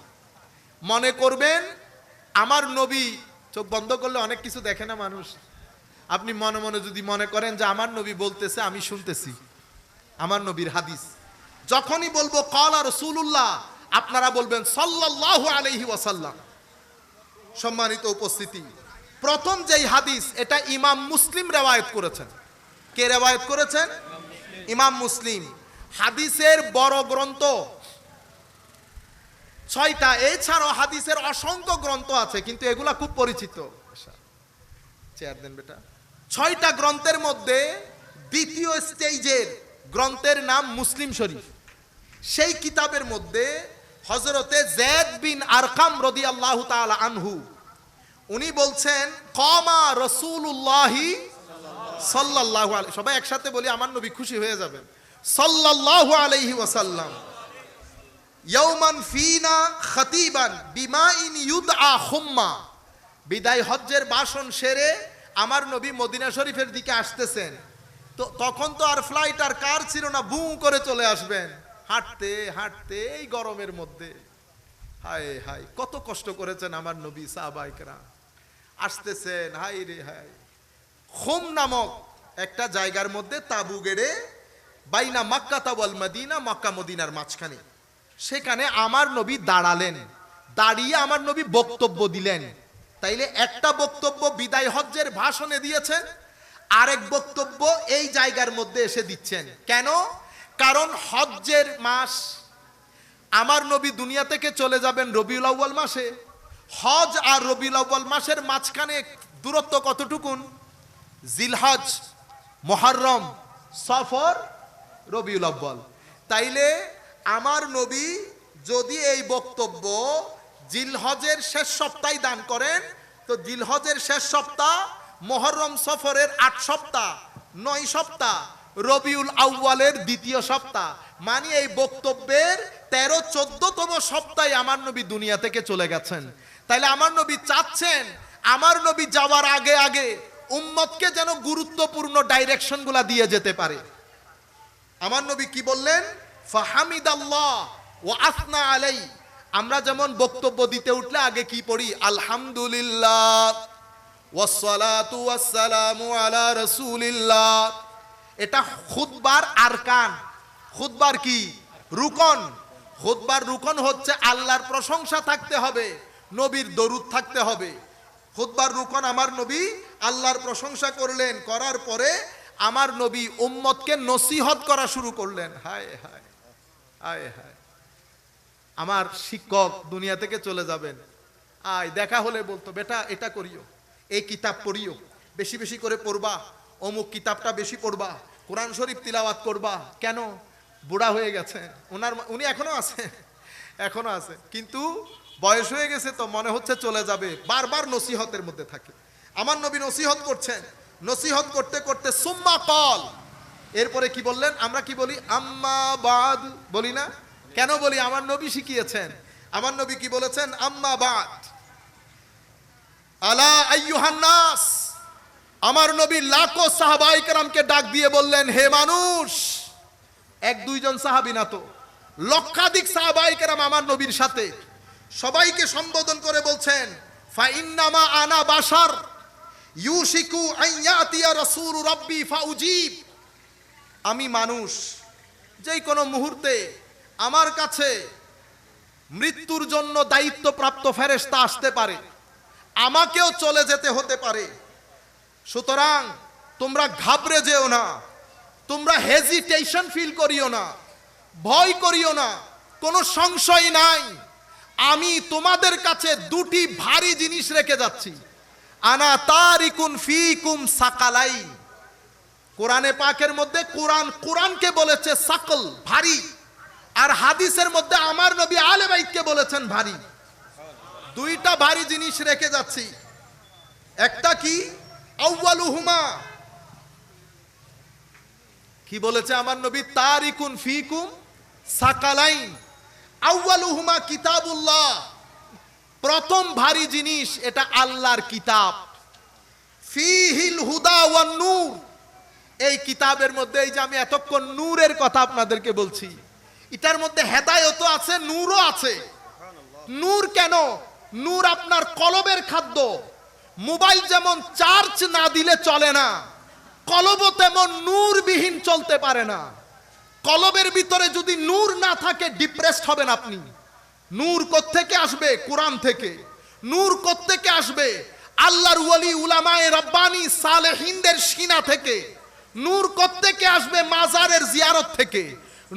মনে করবেন আমার নবী, চোখ বন্ধ করলে অনেক কিছু দেখে না মানুষ, আপনি মনে মনে যদি মনে করেন যে আমার নবী বলতেছে আমি শুনতেছি, আমার নবীর হাদিস যখনই বলবো ক্বালা রাসূলুল্লাহ, আপনারা বলবেন সাল্লাল্লাহু আলাইহি ওয়াসাল্লাম। সম্মানিত উপস্থিতি, প্রথম যেই হাদিস, এটা ইমাম মুসলিম রেওয়ায়েত করেছেন। কে রেওয়ায়েত করেছেন? ইমাম মুসলিম। হাদিসের বড় গ্রন্থ 6টা, এছাড়াও হাদিসের অসংখ্য গ্রন্থ আছে, কিন্তু এগুলা খুব পরিচিত। চেয়ার দেন বেটা। 6টা গ্রন্থের মধ্যে দ্বিতীয় স্টেজের গ্রন্থের নাম মুসলিম শরীফ। সেই কিতাবের মধ্যে হযরতে যায়েদ বিন আরকাম রাদিয়াল্লাহু তাআলা আনহু উনি বলছেন, কমা রাসূলুল্লাহি সাল্লাল্লাহু আলাইহি, সবাই একসাথে বলি, আমার নবী খুশি হয়ে যাবেন, সাল্লাল্লাহু আলাইহি ওয়াসাল্লাম, ইয়াওমান ফিনা খাতিবান বিমাইন ইউদআ খুম্মা। বিদায় হজ্জের ভাষণ সেরে আমার নবী মদিনা শরীফের দিকে আসতেছেন। তো তখন তো আর ফ্লাইট আর কার ছিল না, বু করে চলে আসবেন হাঁটতে হাঁটতে এই গরমের মধ্যে। হায় হায়, কত কষ্ট করেছেন আমার নবী, সাহাবায়ে কেরাম আসতেছেন। হায় রে হায়, খুম নামক একটা জায়গার মধ্যে তাবু গেড়ে বাইনা মক্কা ওয়াল মদিনা, মক্কা মদিনার মাঝখানে, সেখানে আমার নবী দাঁড়ালেন। দাঁড়িয়ে আমার নবী বক্তব্য দিলেন। তাইলে একটা বক্তব্য বিদায় হজ্জের ভাষণে দিয়েছেন, আরেক বক্তব্য এই জায়গার মধ্যে এসে দিচ্ছেন। কেন? কারণ হজ্জের মাস, আমার নবী দুনিয়া থেকে চলে যাবেন রবিউল আউয়াল মাসে। হজ আর রবিউল আউয়াল মাসের মাঝখানে দূরত্ব কতটুকুন? জিলহজ, মুহররম, সফর, রবিউল আউয়াল। তাইলে আমার নবী যদি এই বক্তব্য জিলহজের শেষ সপ্তাহে দান করেন, তো জিলহজের শেষ সপ্তাহ, মুহররম সফরের 8 সপ্তাহ, 9 সপ্তাহ, রবিউল আউয়ালের দ্বিতীয় সপ্তাহ, মানে এই বক্তব্যের 13-14তম সপ্তাহে আমার নবী দুনিয়া থেকে চলে গেছেন। তাইলে আমার নবী চাচ্ছেন আমার নবী যাওয়ার আগে আগে উম্মতকে যেন গুরুত্বপূর্ণ ডাইরেকশনগুলা দিয়ে যেতে পারে। আমার নবী কি বললেন? ফাহামিদাল্লাহ ওয়া আসনা আলাই। আমরা যেমন বক্তব্য দিতে উঠলে আগে কি পড়ি? আলহামদুলিল্লাহ ওয়াসসালাতু ওয়াসসালামু আলা রাসূলিল্লাহ। এটা খুতবার আরকান। খুতবার কি? রুকন। খুতবার রুকন হচ্ছে আল্লাহর প্রশংসা থাকতে হবে, নবীর দরুদ থাকতে হবে। খুতবার রুকন আমার নবী আল্লাহর প্রশংসা করলেন, করার পরে আমার নবী উম্মতকে নসিহত করা শুরু করলেন। হায় হায় হায় হায়, আমার শিক্ষক দুনিয়া থেকে চলে যাবেন, আয় দেখা হলে বলতো, বেটা এটা করিও, এই কিতাব পড়িও, বেশি বেশি করে পড়বা, অমুক কিতাবটা বেশি পড়বা, কোরআন শরীফ তিলাওয়াত করবা। কেন? বুড়া হয়ে গেছে উনি, এখনো আছে, এখনো আছে, কিন্তু বয়স হয়ে গেছে তো মনে হচ্ছে চলে যাবে, বারবার নসিহতের মধ্যে থাকে। আমার নবী নসিহত করছেন, নসিহত করতে করতে সুম্মা কল, এরপরে কি বললেন? আমরা কি বলি? আম্মা বাদ বলি না? কেন বলি? আমার নবী শিখিয়েছেন। আমার নবী কি বলেছেন? আম্মা বাদ আলা আইয়ুহান নাস। আমার নবী লাখো সাহাবায়ে কেরামকে ডাক দিয়ে বললেন, হে মানুষ। 1-2 সাহাবী না তো, লক্ষাধিক সাহাবায়ে কেরাম আমার নবীর সাথে, সবাইকে সম্বোধন করে বলছেন, ফা ইন্নামা আনা বাশার ইউশিকু আন ইয়াতিয়া রাসূলু রাব্বি ফাউজিব। আমি মানুষ, যেই কোনো মুহূর্তে আমার কাছে মৃত্যুর জন্য দায়িত্বপ্রাপ্ত ফেরেশতা আসতে পারে, আমাকেও চলে যেতে হতে পারে। সুতরাং তোমরা ঘাবড়ে যেও না, তোমরা হেজিটেশন ফিল করিও না, ভয় করিও না, কোনো সংশয় নাই। আমি তোমাদের কাছে 2টি ভারী জিনিস রেখে যাচ্ছি। আনা তারিকুন ফিকুম সাকালাইন। কোরআনে পাকের মধ্যে কোরআনকে বলেছে সাকল, ভারী, আর হাদিসের মধ্যে আমার নবী আলে বাইতকে বলেছেন ভারী। 2টা ভারী জিনিস রেখে যাচ্ছি। একটা কি? আউয়ালুহুমা, কি বলেছে আমার নবী? তারিকুন ফিকুম সাকালাইন। আউয়ালুহুমা কিতাবুল্লাহ। প্রথম ভারী জিনিস এটা আল্লাহর কিতাব। ফিহিল হুদা ওয়ান নূর। এই কিতাবের মধ্যে, এই যে আমি এতক্ষণ নূরের কথা আপনাদেরকে বলছি, এটার মধ্যে হেদায়েতও আছে, নূরও আছে। নূর কেন? নূর আপনার কলবের খাদ্য। মোবাইল যেমন চার্জ না দিলে চলে না, কলবও তেমন নূরবিহীন চলতে পারে না। কলবের ভিতরে যদি নূর না থাকে, ডিপ্রেসড হবেন আপনি। নূর কোত্থেকে আসবে? কোরআন থেকে। নূর কোত্থেকে আসবে? আল্লাহর ওয়ালি উলামায়ে রব্বানি সালেহিনদের সিনা থেকে। নূর কোত্থেকে আসবে? মাজারের জিয়ারত থেকে,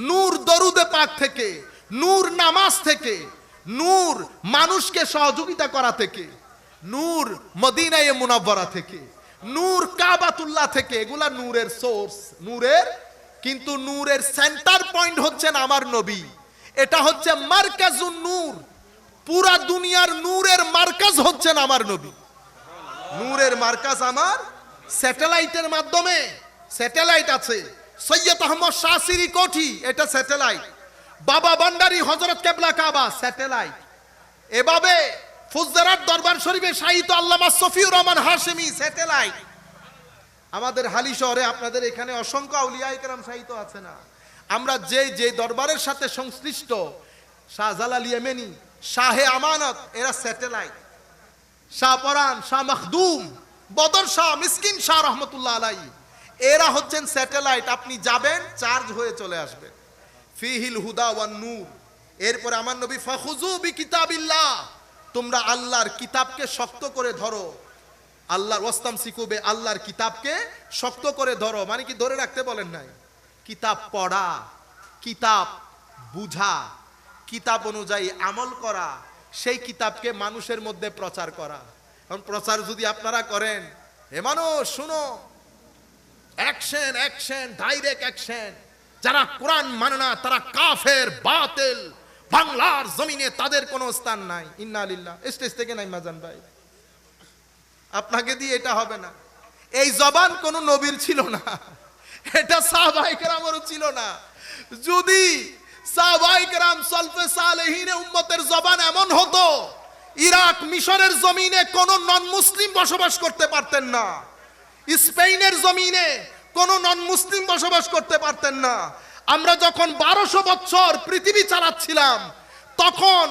নূর দরুদে পাক থেকে, নূর নামাজ থেকে, নূর মানুষকে সহযোগিতা করা থেকে, নূর মদিনায়ে মুনাওয়ারা থেকে, নূর কাবাতুল্লাহ থেকে। এগুলা নূরের সোর্স, নূরের, কিন্তু নূরের সেন্টার পয়েন্ট হচ্ছেন আমার নবী। এটা হচ্ছে মারকাজুন নূর। পুরা দুনিয়ার নূরের মার্কাজ হচ্ছেন আমার নবী। নূরের মার্কাজ আমার স্যাটেলাইটের মাধ্যমে। স্যাটেলাইট আছে সৈয়দ আহমদ শাহসিরি কোঠি, এটা স্যাটেলাইট। বাবা ভান্ডারী হযরত কেবলা কাবা, স্যাটেলাইট। এভাবে ফুজদারাত দরবার শরীফে শাহিদ আল্লামা সফিউর রহমান হাশেমি, স্যাটেলাইট। আমাদের হালি শহরে আপনাদের এখানে অসংখ্য আউলিয়ায়ে কেরাম শাহিদ আছে না? আমরা যে দরবারের সাথে সংশ্লিষ্ট, শাহজালাল ইয়েমেনি, শাহে আমানত, এরা স্যাটেলাইট। শাহ পরান, শাহ মখদুম, বদর শাহ, মিসকিন শাহ রহমতুল্লাহ আলাইহি, এরা হচ্ছেন স্যাটেলাইট। আপনি যাবেন, চার্জ হয়ে চলে আসবেন। ফিহিল হুদা ওয়ান নূর। এরপরে আমার নবী ফাখুযু বিকিতাবিল্লাহ, তোমরা আল্লাহর কিতাবকে শক্ত করে ধরো। আল্লাহর ওয়াস্তামসিকু বে, আল্লাহর কিতাবকে শক্ত করে ধরো। মানে কি ধরে রাখতে বলেন নাই? কিতাব পড়া, কিতাব বুঝা, কিতাব অনুযায়ী আমল করা, সেই কিতাবকে মানুষের মধ্যে প্রচার করা। কারণ প্রচার যদি আপনারা করেন, এ মানুষ শুনো, অ্যাকশন অ্যাকশন, ডাইরেক্ট অ্যাকশন। যারা কোরআন মানে না তারা কাফের, বাতিল, বাংলার জমিনে তাদের কোনো স্থান নাই। ইন্না লিল্লাহ। স্টেজ থেকে নাই মাজান ভাই, আপনাকে দিয়ে এটা হবে না। এই জবান কোন নবীর ছিল না, এটা সাহাবায়ে কেরামেরও ছিল না। যদি সাহাবায়ে কেরাম সলফে সালেহিনে উম্মতের জবান এমন হতো, ইরাক মিশরের জমিনে কোন নন মুসলিম বসবাস করতে পারতেন না, স্পেনের জমিনে কোন নন মুসলিম বসবাস করতে পারতেন না। আমরা যখন 1200 বছর পৃথিবী চালাচ্ছিলাম, তখন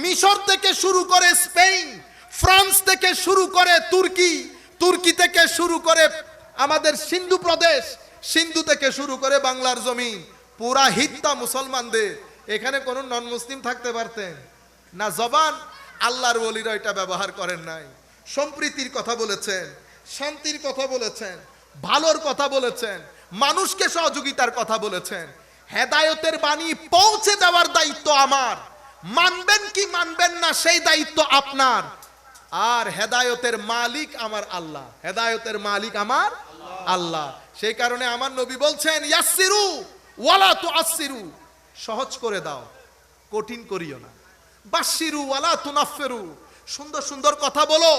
মিশর থেকে শুরু করে স্পেন, ফ্রান্স থেকে শুরু করে তুর্কি, তুর্কি থেকে শুরু করে আমাদের সিন্ধু প্রদেশ, সিন্ধু থেকে শুরু করে বাংলার জমিন, পুরা হিত্তা মুসলমানদের। এখানে কোন নন মুসলিম থাকতে পারতেন না। জবান আল্লাহর ওলিরা এটা ব্যবহার করেন নাই। সম্প্রীতির কথা বলেছেন, শান্তির কথা বলেছেন, ভালোর কথা বলেছেন, মানুষকে সহযোগিতার কথা বলেছেন। হেদায়েতের বাণী পৌঁছে দেওয়ার দায়িত্ব আমার, মানবেন কি মানবেন না সেই দায়িত্ব আপনার। আর হেদায়েতের মালিক আমার আল্লাহ, হেদায়েতের মালিক আমার আল্লাহ। সেই কারণে আমার নবী বলছেন, ইয়াসসিরু ওয়ালা তুআসসিরু, সহজ করে দাও, কঠিন করিও না। বাশশিরু ওয়ালা তুনাফফিরু, সুন্দর সুন্দর কথা বলো,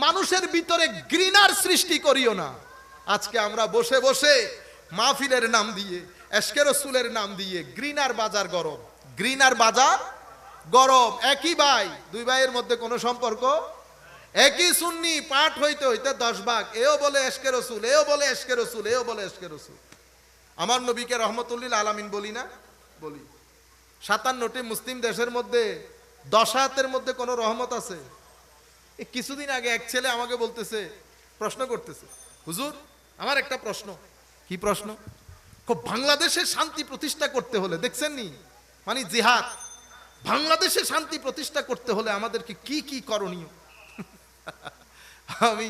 মানুষের ভিতরে ঘৃণার সৃষ্টি করিও না। আজকে আমরা বসে বসে মাহফিলের নাম দিয়ে, এশকে রসুলের নাম দিয়ে ঘৃণার বাজার গরম, ঘৃণার বাজার গরম। একই ভাই, দুই ভাইয়ের মধ্যে কোনো সম্পর্ক, একই সুন্নি, পাঠ হইতে হইতে 10 ভাগ। এও বলে এশকে রসুল, এও বলে এশকে রসুল, এও বলে এশকে রসুল। আমার নবীকে রহমতুল্লিল আলামিন বলি না? বলি। 57টি মুসলিম দেশের মধ্যে 10 আয়াতের মধ্যে কোনো রহমত আছে? কিছুদিন আগে এক ছেলে আমাকে বলতেছে, প্রশ্ন করতেছে, হুজুর আমার একটা প্রশ্ন। কি প্রশ্ন? বাংলাদেশে শান্তি প্রতিষ্ঠা করতে হলে, দেখছেন নি মানে জিহাদ, বাংলাদেশে শান্তি প্রতিষ্ঠা করতে হলে আমাদেরকে কি কি করণীয়? আমি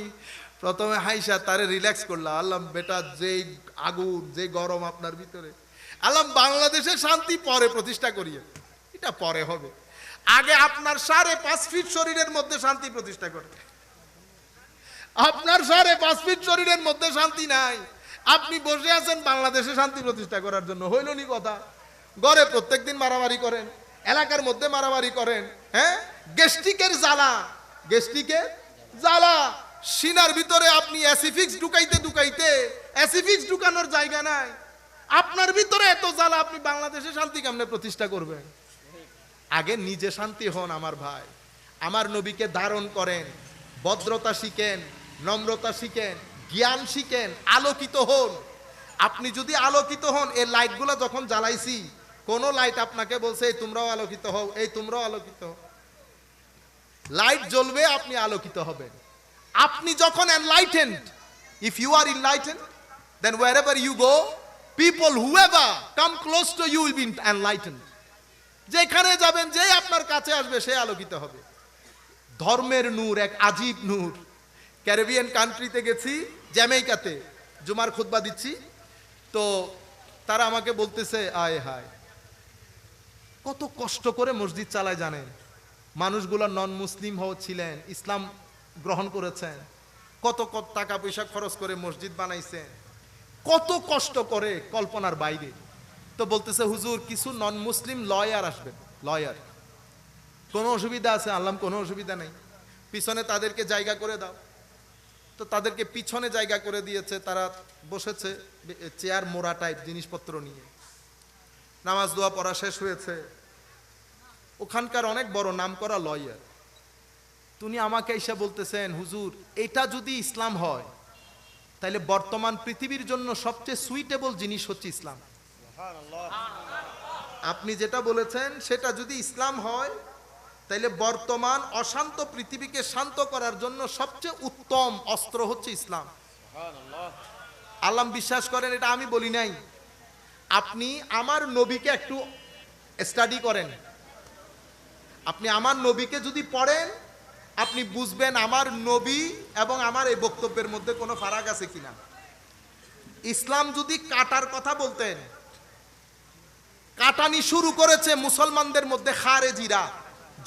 প্রথমে হাইসা তারে রিল্যাক্স করলাম, আল্লাহ বেটা যেই আগুন, যে গরম আপনার ভিতরে, আল্লাহ বাংলাদেশে শান্তি পরে প্রতিষ্ঠা করিয়ে, এটা পরে হবে। আগে আপনার 5.5 ফিট শরীরের মধ্যে শান্তি প্রতিষ্ঠা করে। আপনার 5.5 ফিট শরীরের মধ্যে শান্তি নাই, আপনি বসে আছেন বাংলাদেশে শান্তি প্রতিষ্ঠা করার জন্য। হইল নি কথা? ঘরে প্রত্যেকদিন মারামারি করেন, এলাকার মধ্যে মারামারি করেন, হ্যাঁ, গ্যাস্ট্রিকের জ্বালা, গ্যাস্ট্রিকের জ্বালা, সিনার ভিতরে আপনি অ্যাসিফিক্স ঢুকাইতে ঢুকাইতে অ্যাসিফিক্স ঢুকানোর জায়গা নাই। আপনার ভিতরে এত জ্বালা, আপনি বাংলাদেশে শান্তি কেমনে প্রতিষ্ঠা করবেন? আগে নিজে শান্তি হন আমার ভাই। আমার নবীকে ধারণ করেন, ভদ্রতা শিখেন, নম্রতা শিখেন, জ্ঞান শিখেন, আলোকিত হন। আপনি যদি আলোকিত হন, এই লাইটগুলো যখন জ্বালাইছি, কোন লাইট আপনাকে বলছে এই তোমরাও আলোকিত হও, এই তোমরাও আলোকিত হও? লাইট জ্বলবে, আপনি আলোকিত হবেন। আপনি যখন enlightened, if you are enlightened, then wherever you go, people whoever come close to you will be enlightened. যেখানে যাবেন, যে আপনার কাছে আসবে, সে আলোকিত হবে। ধর্মের নূর এক আজীব নূর। ক্যারিবিয়ান কান্ট্রিতে গেছি, জ্যামাইকাতে, জুমার খুতবা দিচ্ছি, তো তারা আমাকে বলতেছে আয় হায় কত কষ্ট করে মসজিদ চালায় জানেন, মানুষগুলো নন মুসলিম ছিলেন, ইসলাম গ্রহণ করেছেন, কত কত টাকা পয়সা খরচ করে মসজিদ বানাইছেন, কত কষ্ট করে কল্পনার বাইরে। তো বলতেছে হুজুর কিছু নন মুসলিম লয়ার আসবেন, লয়ার, কোনো অসুবিধা আছে? আল্লাহ কোনো অসুবিধা নেই, পিছনে তাদেরকে জায়গা করে দাও। তো তাদেরকে পিছনে জায়গা করে দিয়েছে, তারা বসেছে চেয়ার মোড়া টাইপ জিনিসপত্র নিয়ে। নামাজ দোয়া পড়া শেষ হয়েছে, ওখানকার অনেক বড় নামকরা লয়ার তিনি আমাকে এসে বলতেছেন হুজুর এটা যদি ইসলাম হয় তাহলে বর্তমান পৃথিবীর জন্য সবচেয়ে সুইটেবল জিনিস হচ্ছে ইসলাম। আপনি যেটা বলেছেন সেটা যদি ইসলাম হয় তাহলে বর্তমান অশান্ত পৃথিবীকে শান্ত করার জন্য সবচেয়ে উত্তম অস্ত্র হচ্ছে ইসলাম। আল্লাহ বিশ্বাস করেন, এটা আমি বলি নাই। আপনি আমার নবীকে একটু স্টাডি করেন, আপনি আমার নবীকে যদি পড়েন আপনি বুঝবেন আমার নবী এবং আমার এই বক্তব্যের মধ্যে কোনো ফারাক আছে কিনা। ইসলাম যদি কাটার কথা বলতেন, কাটানি শুরু করেছে মুসলমানদের মধ্যে খারেজিরা,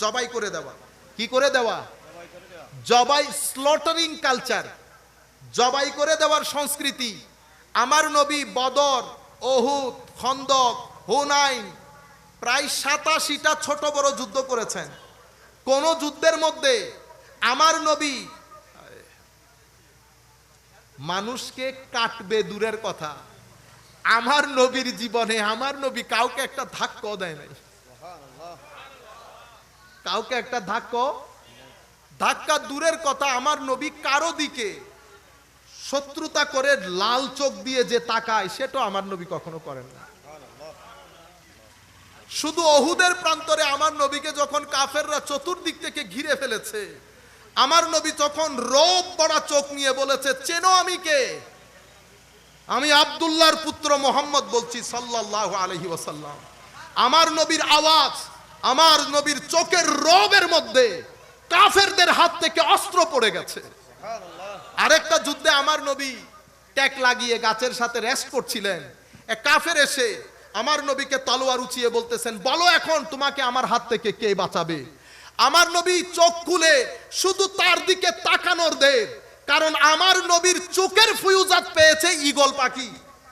জবাই করে দেওয়া। কি করে দেওয়া? জবাই, স্লটারিং কালচার, জবাই করে দেওয়ার সংস্কৃতি। আমার নবী বদর, ওহুদ, খন্দক, হুনাইন প্রায় 87টা ছোট বড় যুদ্ধ করেছেন। কোন যুদ্ধের মধ্যে আমার নবী মানুষকে কাটবে দূরের কথা, আমার নবীর জীবনে আমার নবী কাউকে একটা ধাক্কাও দেয় নাই, কাউকে একটা ধাক্কা দূরের কথা, আমার নবী কারো দিকে শত্রুতা করে লাল চোখ দিয়ে যে তাকায় সেটা আমার নবী কখনো করেন না। শুধু ওহুদের প্রান্তরে আমার নবীকে যখন কাফেররা চতুর্দিক থেকে ঘিরে ফেলেছে, আমার নবী তখন রোব বড়া চোখ নিয়ে বলেছে চেনো আমি কে? আমি আব্দুল্লাহর পুত্র মোহাম্মদ বলছি সাল্লাল্লাহু আলাইহি ওয়াসাল্লাম। আমার নবীর আওয়াজ, আমার নবীর চোখের রোবের মধ্যে কাফেরদের হাত থেকে অস্ত্র পড়ে গেছে। আরেকটা যুদ্ধে আমার নবী ট্যাক লাগিয়ে গাছের সাথে রেস্ট করছিলেন, এক কাফের এসে আমার নবীকে তলোয়ার উঁচিয়ে বলতেছেন বলো এখন তোমাকে আমার হাত থেকে কে বাঁচাবে। আমার নবী চোখ খুলে শুধু তার দিকে তাকানোর দের, কারণ আমার নবীর চোখের ফিউজাত পেয়েছে ঈগল পাখি।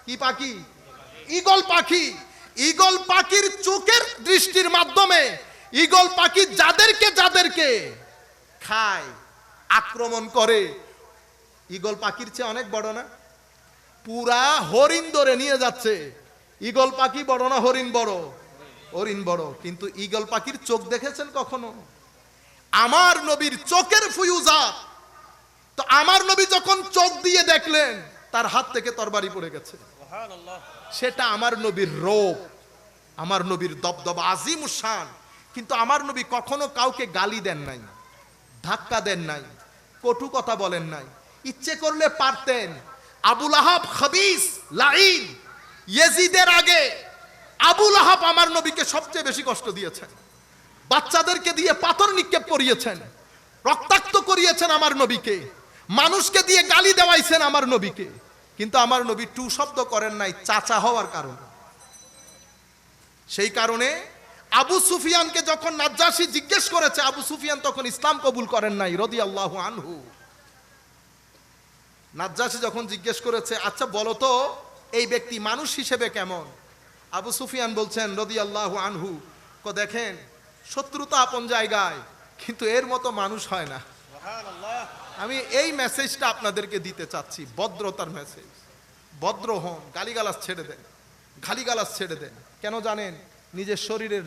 কি পাখি? ঈগল পাখি। ঈগল পাখির চোখের দৃষ্টির মাধ্যমে ঈগল পাখি যাদেরকে খায়, আক্রমণ করে, ঈগল পাখির চেয়ে অনেক বড় না? পুরা হরিণ ধরে নিয়ে যাচ্ছে। ঈগল পাখি বড় না হরিণ বড়? হরিণ বড়। কিন্তু ঈগল পাখির চোখ দেখেছেন কখনো? আমার নবীর চোখের ফিউজাত। তো আমার নবী যখন চোখ দিয়ে দেখলেন তার হাত থেকে তরবারি পড়ে গেছে। সেটা আমার নবীর রূপ, আমার নবীর দবদবা আজিমুস শান। কিন্তু আমার নবী কখনো কাউকে গালি দেন নাই, ধাক্কা দেন নাই, কটু কথা বলেন নাই। ইচ্ছে করলে পারতেন। আবু লাহাব খবিস লাঈন, ইয়েজিদের আগে আবু লাহাব আমার নবীকে সবচেয়ে বেশি কষ্ট দিয়েছেন। বাচ্চাদেরকে দিয়ে পাথর নিক্ষেপ করিয়েছেন, রক্তাক্ত করিয়েছেন আমার নবীকে, মানুষকে দিয়ে গালি দেওয়াইছেন আমার নবীকে। কিন্তু আমার নবী টু শব্দ করেন নাই চাচা হওয়ার কারণে। সেই কারণে আবু সুফিয়ানকে যখন নাজ্জাশী জিজ্ঞেস করেছে, আবু সুফিয়ান তখন ইসলাম কবুল করেন নাই রাদিয়াল্লাহু আনহু। নাজ্জাশী যখন জিজ্ঞেস করেছে আচ্ছা বলো তো এই ব্যক্তি মানুষ হিসেবে কেমন, আবু সুফিয়ান বলছেন রাদিয়াল্লাহু আনহু, দেখেন শত্রুতা আপন জায়গায় কিন্তু এর মতো মানুষ হয় না। আমি এই মেসেজটা আপনাদেরকে দিতে চাচ্ছি, ভদ্রতার মেসেজ। ভদ্র হন, গালিগালাজ ছেড়ে দেন, গালিগালাজ ছেড়ে দেন। কেন জানেন? নিজের শরীরের